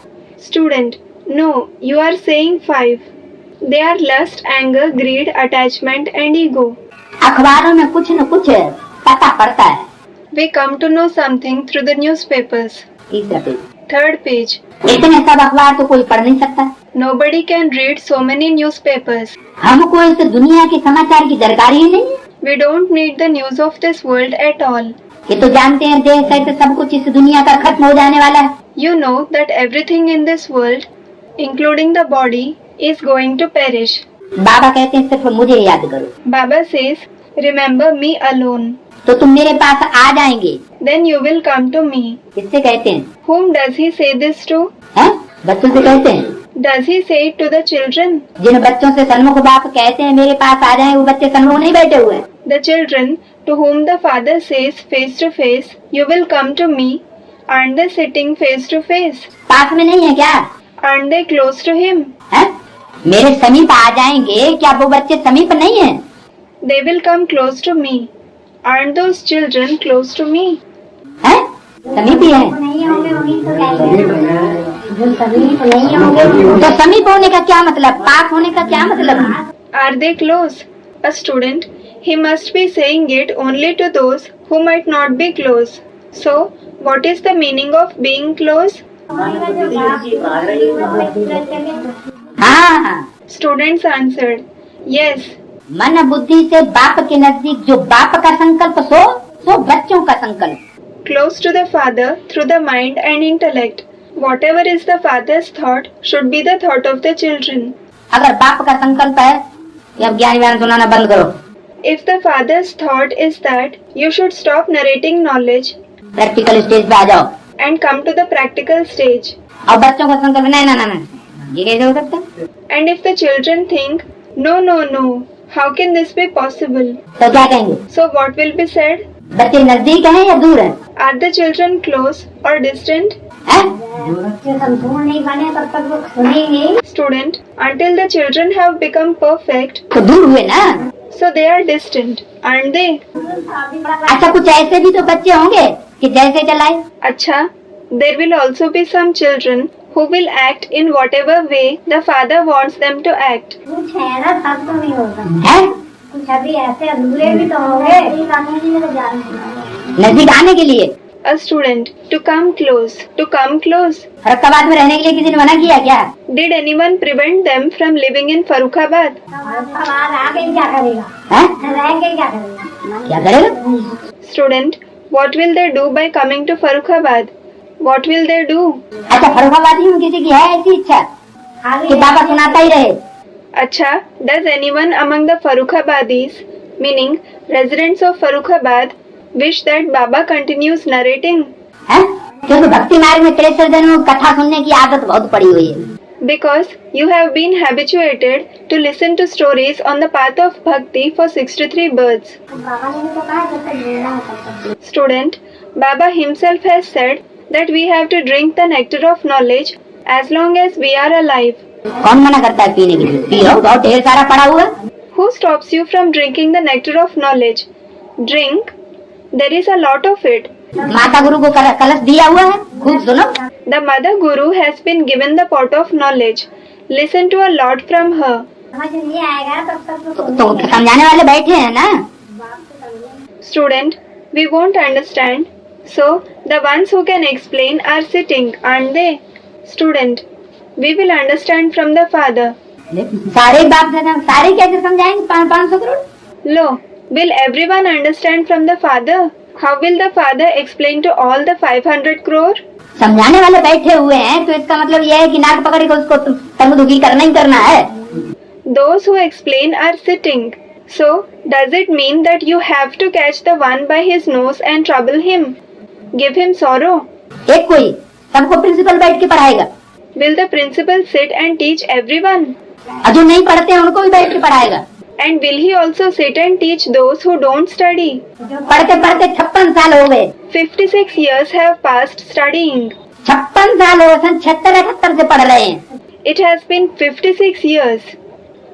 Student, no, you are saying 5. They are lust, anger, greed, attachment and ego. अखबारों में कुछ न कुछ पता पड़ता है। We come to know something through the newspapers. तीसरा पेज। 3rd page. इतने सब अखबार तो कोई पढ़ नहीं सकता। Nobody can read so many newspapers. हमको इस दुनिया के समाचार की जानकारी ही नहीं है। We don't need the news of this world at all. ये तो जानते हैं देश सहित सब कुछ इस दुनिया का खत्म हो जाने वाला है। You know that everything in this world, including the body, is going to perish. बाबा कहते हैं सिर्फ मुझे याद करो, Baba says, remember me alone. तो तुम मेरे पास आ जाएंगे। Then you will come to me. किससे कहते हैं? Whom does he say this to? हैं? बच्चों से कहते हैं। Does he say it to the children? जिन बच्चों से सन्मुख बाप कहते हैं मेरे पास आ जाएं, वो बच्चे सन्मुख नहीं बैठे हुए हैं। The children to whom the father says face to face, you will come to me, aren't they sitting face to face? पास में नहीं है क्या? Aren't they close to him? हैं? मेरे समीप आ जाएंगे, क्या वो बच्चे समीप नहीं है? They will come close to me. Aren't those children close to me? हैं? समीप ही है। नहीं होंगे वही तो कहेंगे। जो समीप नहीं होंगे तो समीप होने का क्या मतलब? पास होने का क्या मतलब? Are they close? A student, he must be saying it only to those who might not be close. So, what is the meaning of being close? हाँ, Students answered, yes. मन बुद्धि से बाप के नजदीक जो बाप का संकल्प सो बच्चों का संकल्प। Close to the father through the mind and intellect. Whatever is the father's thought should be the thought of the children. अगर बाप का संकल्प है कि अब ज्ञान व्यान सुनाना बंद करो, If the father's thought is that you should stop narrating knowledge practical stage पे आ जाओ, and come to the practical stage, और बच्चों का संकल्प नहीं ना ना ना, ये कैसे हो सकता है? and if the children think, no, how can this be possible? तो क्या कहेंगे? So what will be said? बच्चे नजदीक हैं या दूर हैं? Are the children close or distant? हैं? बच्चे संपूर्ण नहीं बने तब तक वो सुनेंगे। Student, until the children have become perfect, तो दूर हुए ना। so they are distant, aren't they? अच्छा, कुछ ऐसे भी तो बच्चे होंगे कि जैसे चलाए। Acha, there will also be some children who will act in whatever way the father wants them to act. कुछ है ना, सब तो नहीं होगा। हैं? कुछ अभी ऐसे अधूरे भी तो होंगे। नजदीक आने के लिए A student, to come close. Farrukhabad में रहने के लिए किसी ने मना किया क्या? Did anyone prevent them from living in Farrukhabad? आगे क्या करेगा? हैं? रह के क्या करेगा? क्या करेगा? Student, what will they do by coming to Farrukhabad? What will they do? अच्छा, फरुखाबादी में किसी की है ऐसी इच्छा कि बाबा सुनाता ही रहे? Acha, does anyone among the Farrukhabadis, meaning residents of Farrukhabad, wish that Baba continues narrating? हैं? क्योंकि भक्ति मार्ग में 63 दिन में कथा सुनने की आदत बहुत पड़ी हुई है। Because you have been habituated to listen to stories on the path of bhakti for 63 births. बाबा ने तो कहा जब तक जीना है तब तक। Student, Baba himself has said that we have to drink the nectar of knowledge as long as we are alive. कौन मना करता है पीने के लिए? पियो, बहुत ढेर सारा पड़ा हुआ है। Who stops you from drinking the nectar of knowledge? Drink. There is a lot of it. माता गुरु को कलश दिया हुआ है, खूब सुनो। The Mother Guru has been given the pot of knowledge. Listen to a lot from her. समझ नहीं आएगा तब तक तो समझाने वाले बैठे हैं ना। Student, we won't understand. So, the ones who can explain are sitting, aren't they? Student, we will understand from the Father. सारे बाप दादा सारे कैसे समझाएंगे? 500 crore. Lo, will everyone understand from the Father? How will the Father explain to all the 500 crore? समझाने वाले बैठे हुए हैं, तो इसका मतलब यह है कि नाक पकड़ के उसको तमदुखी करना ही करना है। Those who explain are sitting. So, does it mean that you have to catch the one by his nose and trouble him? Give him sorrow? एक कोई सबको प्रिंसिपल बैठ के पढ़ाएगा, Will the principal sit and teach everyone? और जो नहीं पढ़ते हैं उनको भी बैठ के पढ़ाएगा। And will he also sit and teach those who don't study? पढ़ते पढ़ते 56 साल हो गए। 56 years have passed studying. 56 साल हो गए, सन 76-78 से पढ़ रहे हैं। It has been 56 years.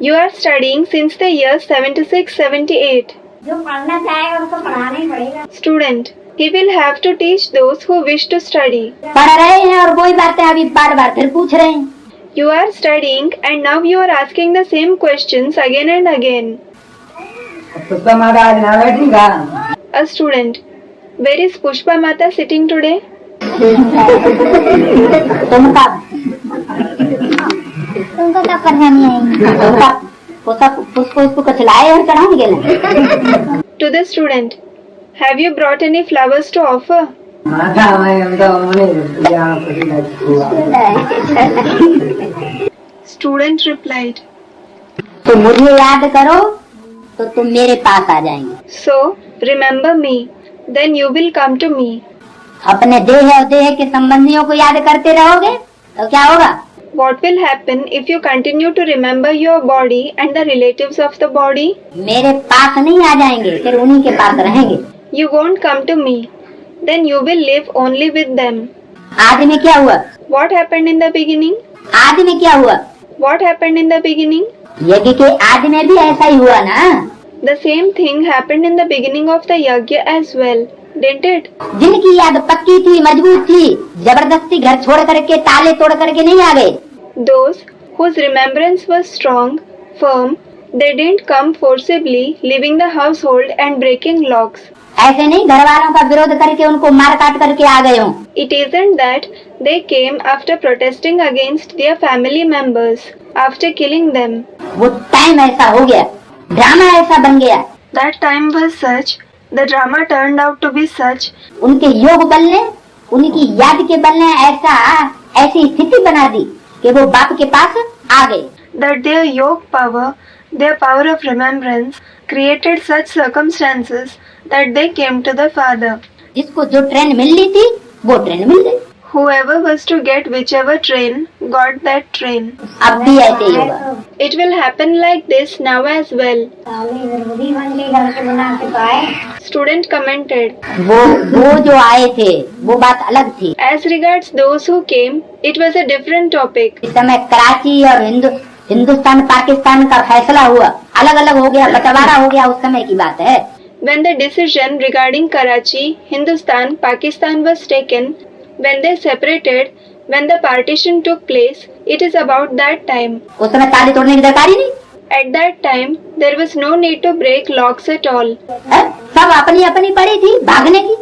You are studying since the year 76-78. जो पढ़ना चाहेगा उसको पढ़ाना ही पड़ेगा। Student, he will have to teach those who wish to study. पढ़ रहे हैं और वही बातें अभी बार बार फिर पूछ रहे हैं। You are studying and now you are asking the same questions again and again. Pushpa माता आज ना बैठेगा। A student, where is Pushpa Mata sitting today? तुमको क्या परेशानी आएगी? उसको खिलाए और चढ़ाने के लिए। To the student, have you brought any flowers to offer? माथा में तो मने यहाँ पड़ी हुआ। Student replied, तो मुझे याद करो तो तुम मेरे पास आ जाएंगे। so remember me, then you will come to me. अपने देह और देह के संबंधियों को याद करते रहोगे तो क्या होगा? What will happen if you continue to remember your body and the relatives of the body? मेरे पास नहीं आ जाएंगे, फिर उन्हीं के पास रहेंगे। You won't come to me, then you will live only with them. आदि में क्या हुआ? What happened in the beginning? आदि में क्या हुआ? What happened in the beginning? यज्ञ के आदि में भी ऐसा ही हुआ ना। The same thing happened in the beginning of the yajna as well, didn't it? जिनकी याद पक्की थी, मजबूत थी, जबरदस्ती घर छोड़ करके ताले तोड़ करके नहीं आ गए। Those whose remembrance was strong, firm, they didn't come forcibly, leaving the household and breaking locks. ऐसे नहीं घर वालों का विरोध करके उनको मार काट करके आ गए हों। It isn't that they came after protesting against their family members, after killing them. वो टाइम ऐसा हो गया, ड्रामा ऐसा बन गया। That time was such, the drama turned out to be such, उनके योग बल ने, उनकी याद के बल ने ऐसी स्थिति बना दी कि वो बाप के पास आ गए। that their yoke power, their power of remembrance, created such circumstances that they came to the Father. जिसको जो ट्रेन मिलनी थी वो ट्रेन मिल गई। Whoever was to get whichever train got that train. अब भी ऐसे ही होगा। It will happen like this now as well. बुढ़ी बन गई, घर से बना के तो आए। Student commented, वो जो आए थे वो बात अलग थी। as regards those who came, it was a different topic. इस समय कराची और हिंदुस्तान पाकिस्तान का फैसला हुआ, अलग अलग हो गया, बंटवारा हो गया, उस समय की बात है। When the decision regarding Karachi, Hindustan, Pakistan was taken, when they separated, when the partition took place, it is about that time. उस समय ताले तोड़ने की दरकार ही नहीं At that time, there was no need to break locks at all. है? सब अपनी अपनी पड़ी थी भागने की।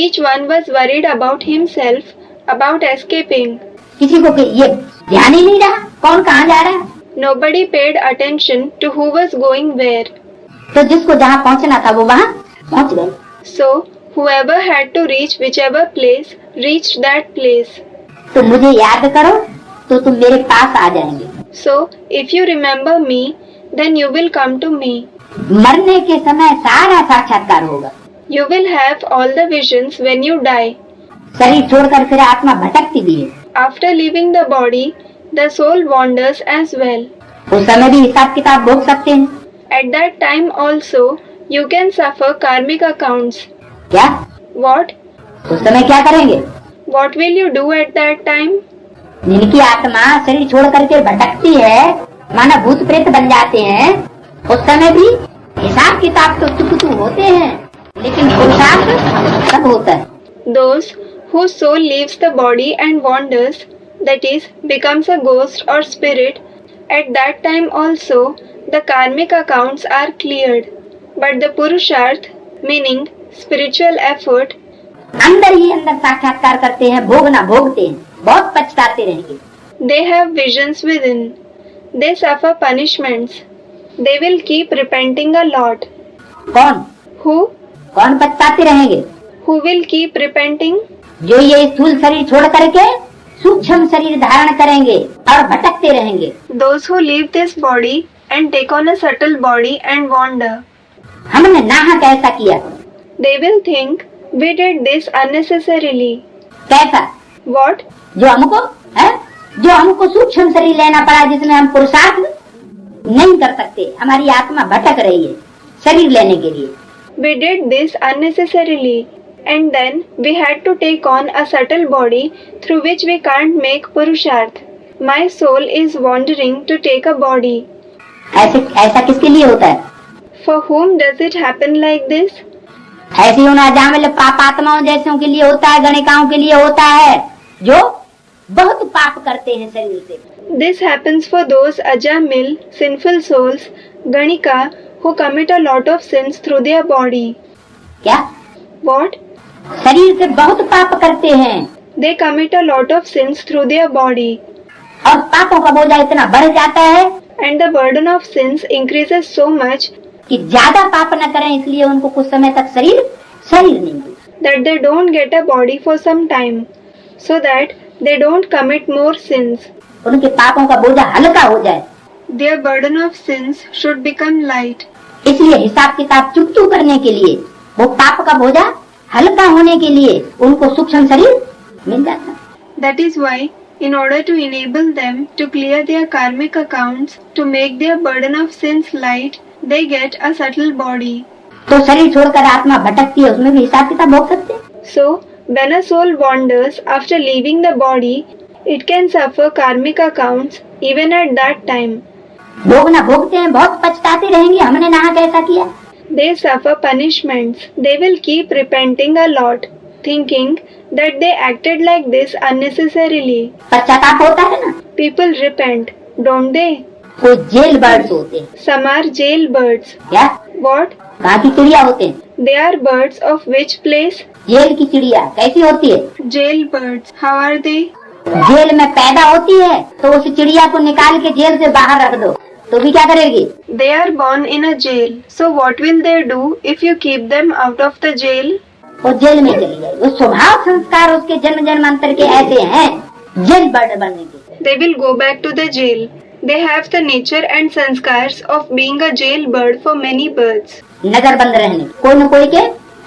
Each one was worried about himself, about escaping. किसी को ये ध्यान ही नहीं रहा कौन कहाँ जा रहा है। Nobody paid attention to who was going where. तो जिसको जहाँ पहुँचना था वो वहाँ पहुँच गए। So, whoever had to reach whichever place, reached that place. तो मुझे याद करो तो तुम मेरे पास आ जाएंगे। So, if you remember me, then you will come to me. मरने के समय सारा साक्षात्कार होगा। You will have all the visions when you die. शरीर छोड़कर फिर आत्मा भटकती भी है। After leaving the body, the soul wanders as well. उस समय भी हिसाब किताब भोग सकते हैं। At that time also, you can suffer karmic accounts. क्या? What? उस समय क्या करेंगे? What will you do at that time? जिनकी आत्मा शरीर छोड़ करके भटकती है, माना भूत प्रेत बन जाते हैं, उस समय भी हिसाब किताब तो चुकतू होते हैं, लेकिन पुरुषार्थ सब होता है। Those whose soul leaves the body and wanders, that is, becomes a ghost or spirit, at that time also the karmic accounts are cleared. But the Purusharth, meaning spiritual effort, अंदर ही अंदर साक्षात्कार करते हैं, भोगना भोगते हैं, बहुत पछताते रहेंगे। they have visions within. They suffer punishments. They will keep repenting a lot. कौन Who? कौन पछताते रहेंगे? Who will keep repenting? जो ये स्थूल शरीर छोड़ करके सूक्ष्म शरीर धारण करेंगे और भटकते रहेंगे। Those who leave this body and take on a subtle body and wander. हमने नाहक ऐसा किया। They will think, we did this unnecessarily. कैसा? What? जो हमको सूक्ष्म शरीर लेना पड़ा, जिसमें हम पुरुषार्थ नहीं कर सकते, हमारी आत्मा भटक रही है शरीर लेने के लिए। We did this unnecessarily, and then we had to take on a subtle body through which we can't make Purusharth. My soul is wandering to take a body. ऐसा किसके लिए होता है? For whom does it happen like this? ऐसी होना जामिल पापात्माओं जैसों के लिए होता है, गणिकाओं के लिए होता है जो बहुत पाप करते हैं शरीर से। This happens for those ajamil, sinful souls, ganika, who commit a lot of sins through their body. क्या? What? शरीर से बहुत पाप करते हैं They commit a lot of sins through their body, और पापों का बोझा इतना बढ़ जाता है and the burden of sins increases so much कि ज्यादा पाप न करें, इसलिए उनको कुछ समय तक शरीर नहीं मिलता। that they don't get a body for some time, so that they don't commit more sins. उनके पापों का बोझा हल्का हो जाए, Their burden of sins should become light. इसलिए हिसाब किताब चुकतू करने के लिए, वो पाप का बोझा हल्का होने के लिए उनको सूक्ष्म शरीर मिल जाता। That is why, in order to enable them to clear their karmic accounts, to make their burden of sins light, they get a subtle body. तो शरीर छोड़कर आत्मा भटकती है, उसमें भी हिसाब किताब भोग सकते हैं। So, when a soul wanders after leaving the body, it can suffer karmic accounts even at that time. भोगना भोगते हैं, बहुत पछताते रहेंगे, हमने नाहक ऐसा किया। They suffer punishments. They will keep repenting a lot, thinking that they acted like this unnecessarily. पश्चाताप होता है ना। People repent, don't they? कोई जेल बर्ड्स होते हैं, Some are jailbirds. क्या What? कहाँ की चिड़िया होते हैं? They are birds of which place? Jail की चिड़िया कैसी होती है? Jailbirds. How are they? Jail में पैदा होती है तो उस चिड़िया को निकाल के जेल से बाहर रख दो तो भी क्या करेगी? They are born in a jail. So what will they do if you keep them out of the jail? वो जेल में चली जाएगी। वो स्वभाव संस्कार उसके जन्म जन्मांतर के ऐसे हैं जेल बर्ड बनने के। They will go back to the jail. They have the nature and sanskars of being a jailbird for many birds. नजर बंद रहने, कोई न कोई के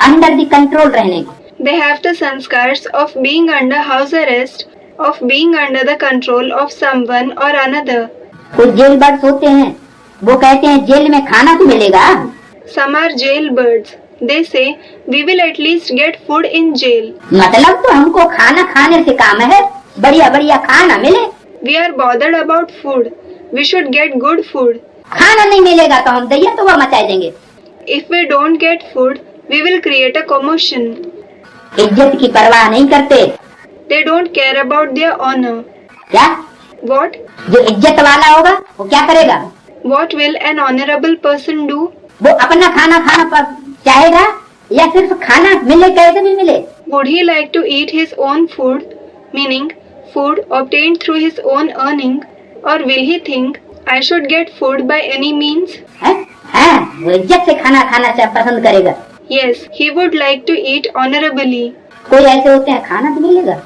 अंडर दी कंट्रोल रहने की। They have the sanskars of being under house arrest, of being under the control of someone or another. कोई जेल बर्ड्स होते हैं, वो कहते हैं जेल में खाना तो मिलेगा। Some are jailbirds. They say, we will at least get food in jail. मतलब तो हमको खाना खाने से काम है, बढ़िया बढ़िया खाना मिले। We are bothered about food. We should get good food. खाना नहीं मिलेगा तो हम दैया तो वह मचाए देंगे। If we don't get food, we will create a commotion. इज्जत की परवाह नहीं करते। They don't care about their honor. क्या? What? जो इज्जत वाला होगा वो क्या करेगा? What will an honorable person do? वो अपना खाना खाना चाहेगा या सिर्फ खाना मिले कैसे भी मिले? Would he like to eat his own food, meaning food obtained through his own earning, or will he think, I should get food by any means? हाँ, वो इज्जत से खाना खाना पसंद करेगा। Yes, he would like to eat honorably. कोई ऐसे होते हैं खाना तो मिलेगा।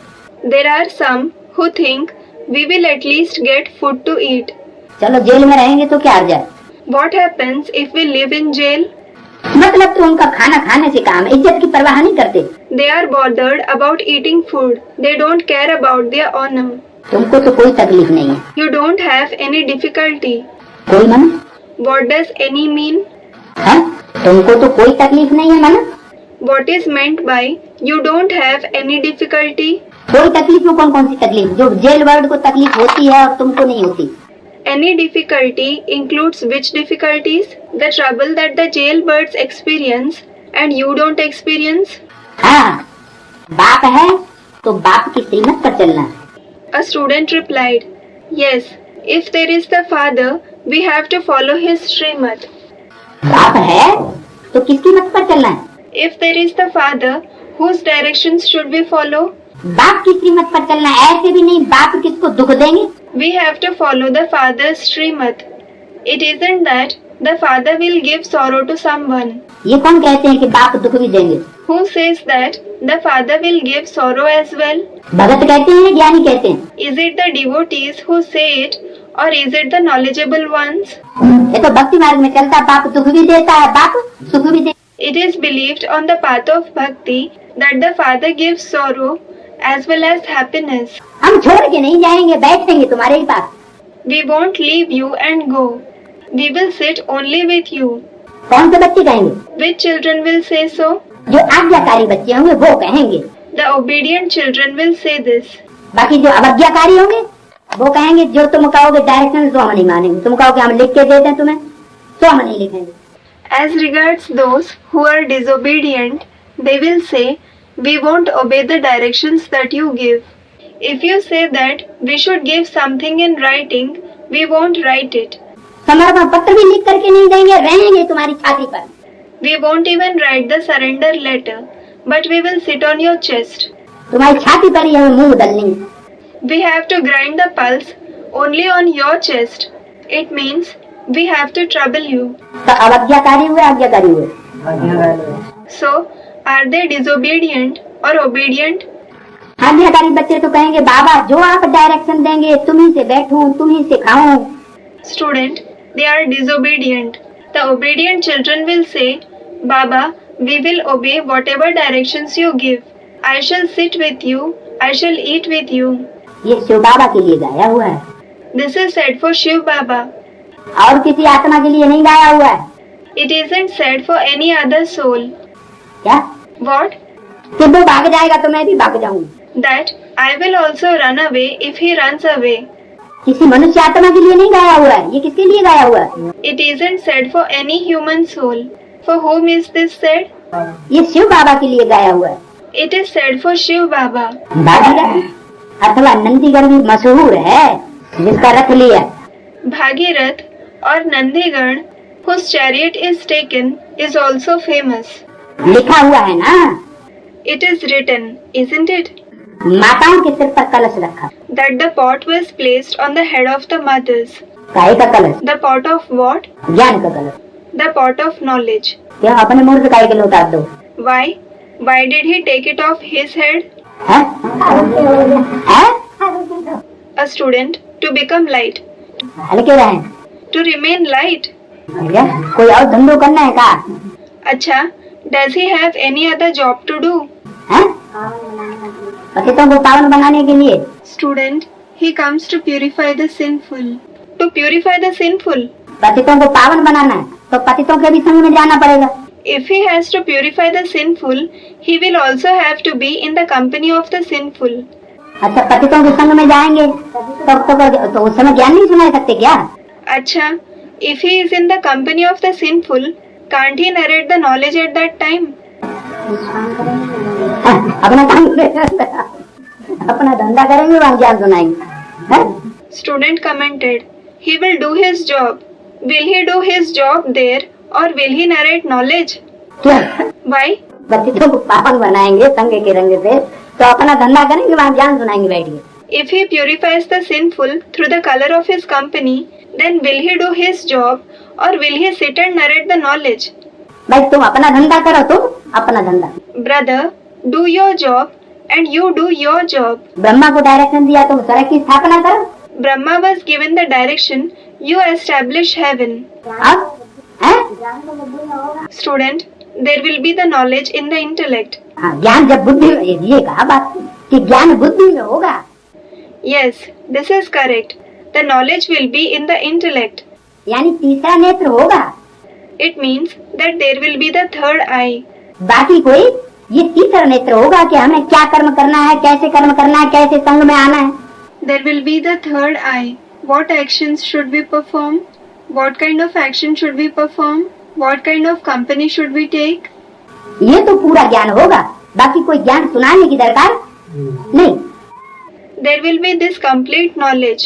There are some who think we will at least get food to eat. चलो जेल में रहेंगे तो क्या जाए? What happens if we live in jail? मतलब तो उनका खाना खाने से काम है, इज्जत की परवाह नहीं करते। They are bothered about eating food. They don't care about their honor. तुमको तो कोई तकलीफ नहीं है। You don't have any difficulty. कोई मन? What does any mean? हाँ? तुमको तो कोई तकलीफ नहीं है मन? What is meant by you don't have any difficulty? कोई तकलीफ में कौन कौन सी तकलीफ जो जेल बर्ड को तकलीफ होती है और तुमको नहीं होती? Any difficulty includes which difficulties? The trouble that the jailbirds experience and you don't experience? हाँ, बाप है तो बाप की श्रीमत पर चलना है। A student replied, Yes, if there is the father, we have to follow his Srimad. बाप है तो किसकी मत पर चलना है? If there is the father, whose directions should we follow? बाप की श्रीमत पर चलना है, ऐसे भी नहीं बाप किसको दुख देंगे। We have to follow the father's Srimad. It isn't that the father will give sorrow to someone. ये कौन कहते हैं कि बाप दुख भी देंगे? Who says that the father will give sorrow as well? भगत कहते हैं, ज्ञानी कहते हैं? Is it the devotees who say it, or is it the knowledgeable ones? ये तो भक्ति मार्ग में चलता, बाप दुख भी देता है, बाप सुख भी देता It is believed on the path of bhakti that the father gives sorrow as well as happiness. हम छोड़ के नहीं जाएंगे, बैठेंगे तुम्हारे ही पास। We won't leave you and go. We will sit only with you. कौन से बच्चे कहेंगे? Which children will say so? जो आज्ञाकारी बच्चे होंगे वो कहेंगे। The obedient children will say this. बाकी जो अवज्ञाकारी होंगे वो कहेंगे जो तुम कहोगे डायरेक्शन तो हम नहीं मानेंगे, तुम कहोगे हम लिख के देते हैं तुम्हें तो हम नहीं लिखेंगे। As regards those who are disobedient, they will say, we won't obey the directions that you give. If you say that we should give something in writing, we won't write it. समर्पण पत्र भी लिख करके नहीं देंगे, रहेंगे तुम्हारी छाती पर। We won't even write the surrender letter, but we will sit on your chest. तुम्हारी छाती पर ही हमें मुंह डालनी है। We have to grind the pulse only on your chest. It means we have to trouble you. तो अवज्ञाकारी हुए, आज्ञाकारी हुए। So, Are they disobedient or obedient? आज्ञाकारी बच्चे तो कहेंगे बाबा जो आप डायरेक्शन देंगे तुम ही से बैठूं तुम ही से खाऊं। Student, they are disobedient. The obedient children will say, Baba, we will obey whatever directions you give. I shall sit with you. I shall eat with you. ये शिव बाबा के लिए गाया हुआ है, This is said for Shiv Baba. और किसी आत्मा के लिए नहीं गाया हुआ है। It isn't said for any other soul. क्या What? कि वो भाग जाएगा तो मैं भी भाग जाऊं। That I will also run away if he runs away. किसी मनुष्य आत्मा के लिए नहीं गाया हुआ है, ये किसके लिए गाया हुआ है? It isn't said for any human soul. For whom is this said? ये शिव बाबा के लिए गाया हुआ है। It is said for Shiv Baba. Bhagirath अथवा नंदीगढ़ भी मशहूर है जिसका रथ लिया। Bhagirath or Nandigarh, whose chariot is taken, is also famous. लिखा हुआ है ना, It is written, isn't it, माताओं के सिर पर कलश रखा। that the pot was placed on the head of the mothers. काहे का कलश? The pot of what? ज्ञान का कलश। The pot of knowledge. क्या अपने मूर्ख काहे के लिए उतार दो? Why? Why did he take it off his head? हैं? हैं? A student, to become light. हल्के रहें। To remain light. भैया कोई और धंधो करना है का? Acha, does he have any other job to do? हैं? पतितों को पावन बनाने के लिए। Student, he comes to purify the sinful. To purify the sinful. पतितों को पावन बनाना है तो पतितों के भी संग में जाना पड़ेगा। If he has to purify the sinful, he will also have to be in the company of the sinful. अच्छा पतितों के संग में जाएंगे तो उस समय ज्ञान नहीं सुना सकते क्या? Acha, if he is in the company of the sinful, can't he narrate the knowledge at that time? अपना काम अपना धंधा करेंगे वहाँ ज्ञान सुनाएंगे। हैं? Student commented, he will do his job. Will he do his job there or will he narrate knowledge? क्या Why? पतितों को पावन बनाएंगे संग के रंग से तो अपना धंधा करेंगे वहाँ ज्ञान सुनाएंगे बैठ के। If he purifies the sinful through the color of his company, then will he do his job or will he sit and narrate the knowledge? भाई तुम अपना धंधा करो, तुम अपना धंधा। Brother, do your job and you do your job. Brahma को direction दिया तुम सड़क की स्थापना करो। Brahma was given the direction, you establish heaven. अब हैं? Student, there will be the knowledge in the intellect. हाँ, ज्ञान जब बुद्धि में, ये कहा बात कि ज्ञान बुद्धि में होगा। Yes, this is correct. The knowledge will be in the intellect. यानी तीसरा नेत्र होगा। It means that there will be the third eye. बाकी कोई ये तीसरा नेत्र होगा कि हमें क्या कर्म करना है, कैसे कर्म करना है, कैसे संग में आना है। There will be the third eye. What actions should we perform? What kind of action should we perform? What kind of company should we take? ये तो पूरा ज्ञान होगा, बाकी कोई ज्ञान सुनाने की दरकार नहीं। There will be this complete knowledge,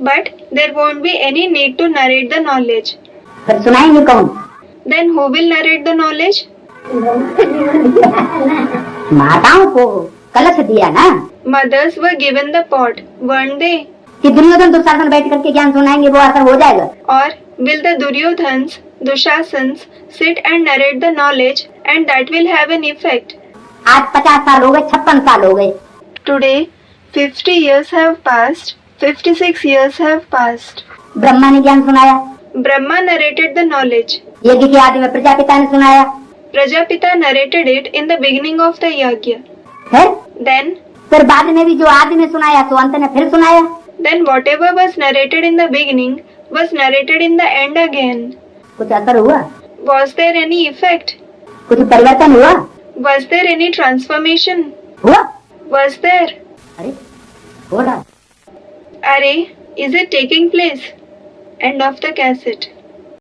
but there won't be any need to narrate the knowledge. फिर सुनाएंगे कौन? Then who will narrate the knowledge? माताओं को कलश दिया ना Mothers were given the pot, weren't they? कि दुर्योधन दुशासन बैठ करके ज्ञान सुनाएंगे वो असर हो जाएगा। Or will the Duryodhans, Dushasans sit and narrate the knowledge and that will have an effect? आज 50 साल हो गए, 56 साल हो गए। Today, 50 years have passed, 56 years have passed. Brahma ने ज्ञान सुनाया, Brahma narrated the knowledge. यज्ञ के आदि में प्रजापिता ने सुनाया, Prajapita narrated it in the beginning of the yajna. फिर बाद में भी जो आदि में सुनाया तो अंत में फिर सुनाया। Then whatever was narrated in the beginning was narrated in the end again. कुछ असर हुआ? Was there any effect? कुछ परिवर्तन हुआ? Was there any transformation? हुआ? Was there? अरे हो रहा। Arey, is it taking place? End of the cassette.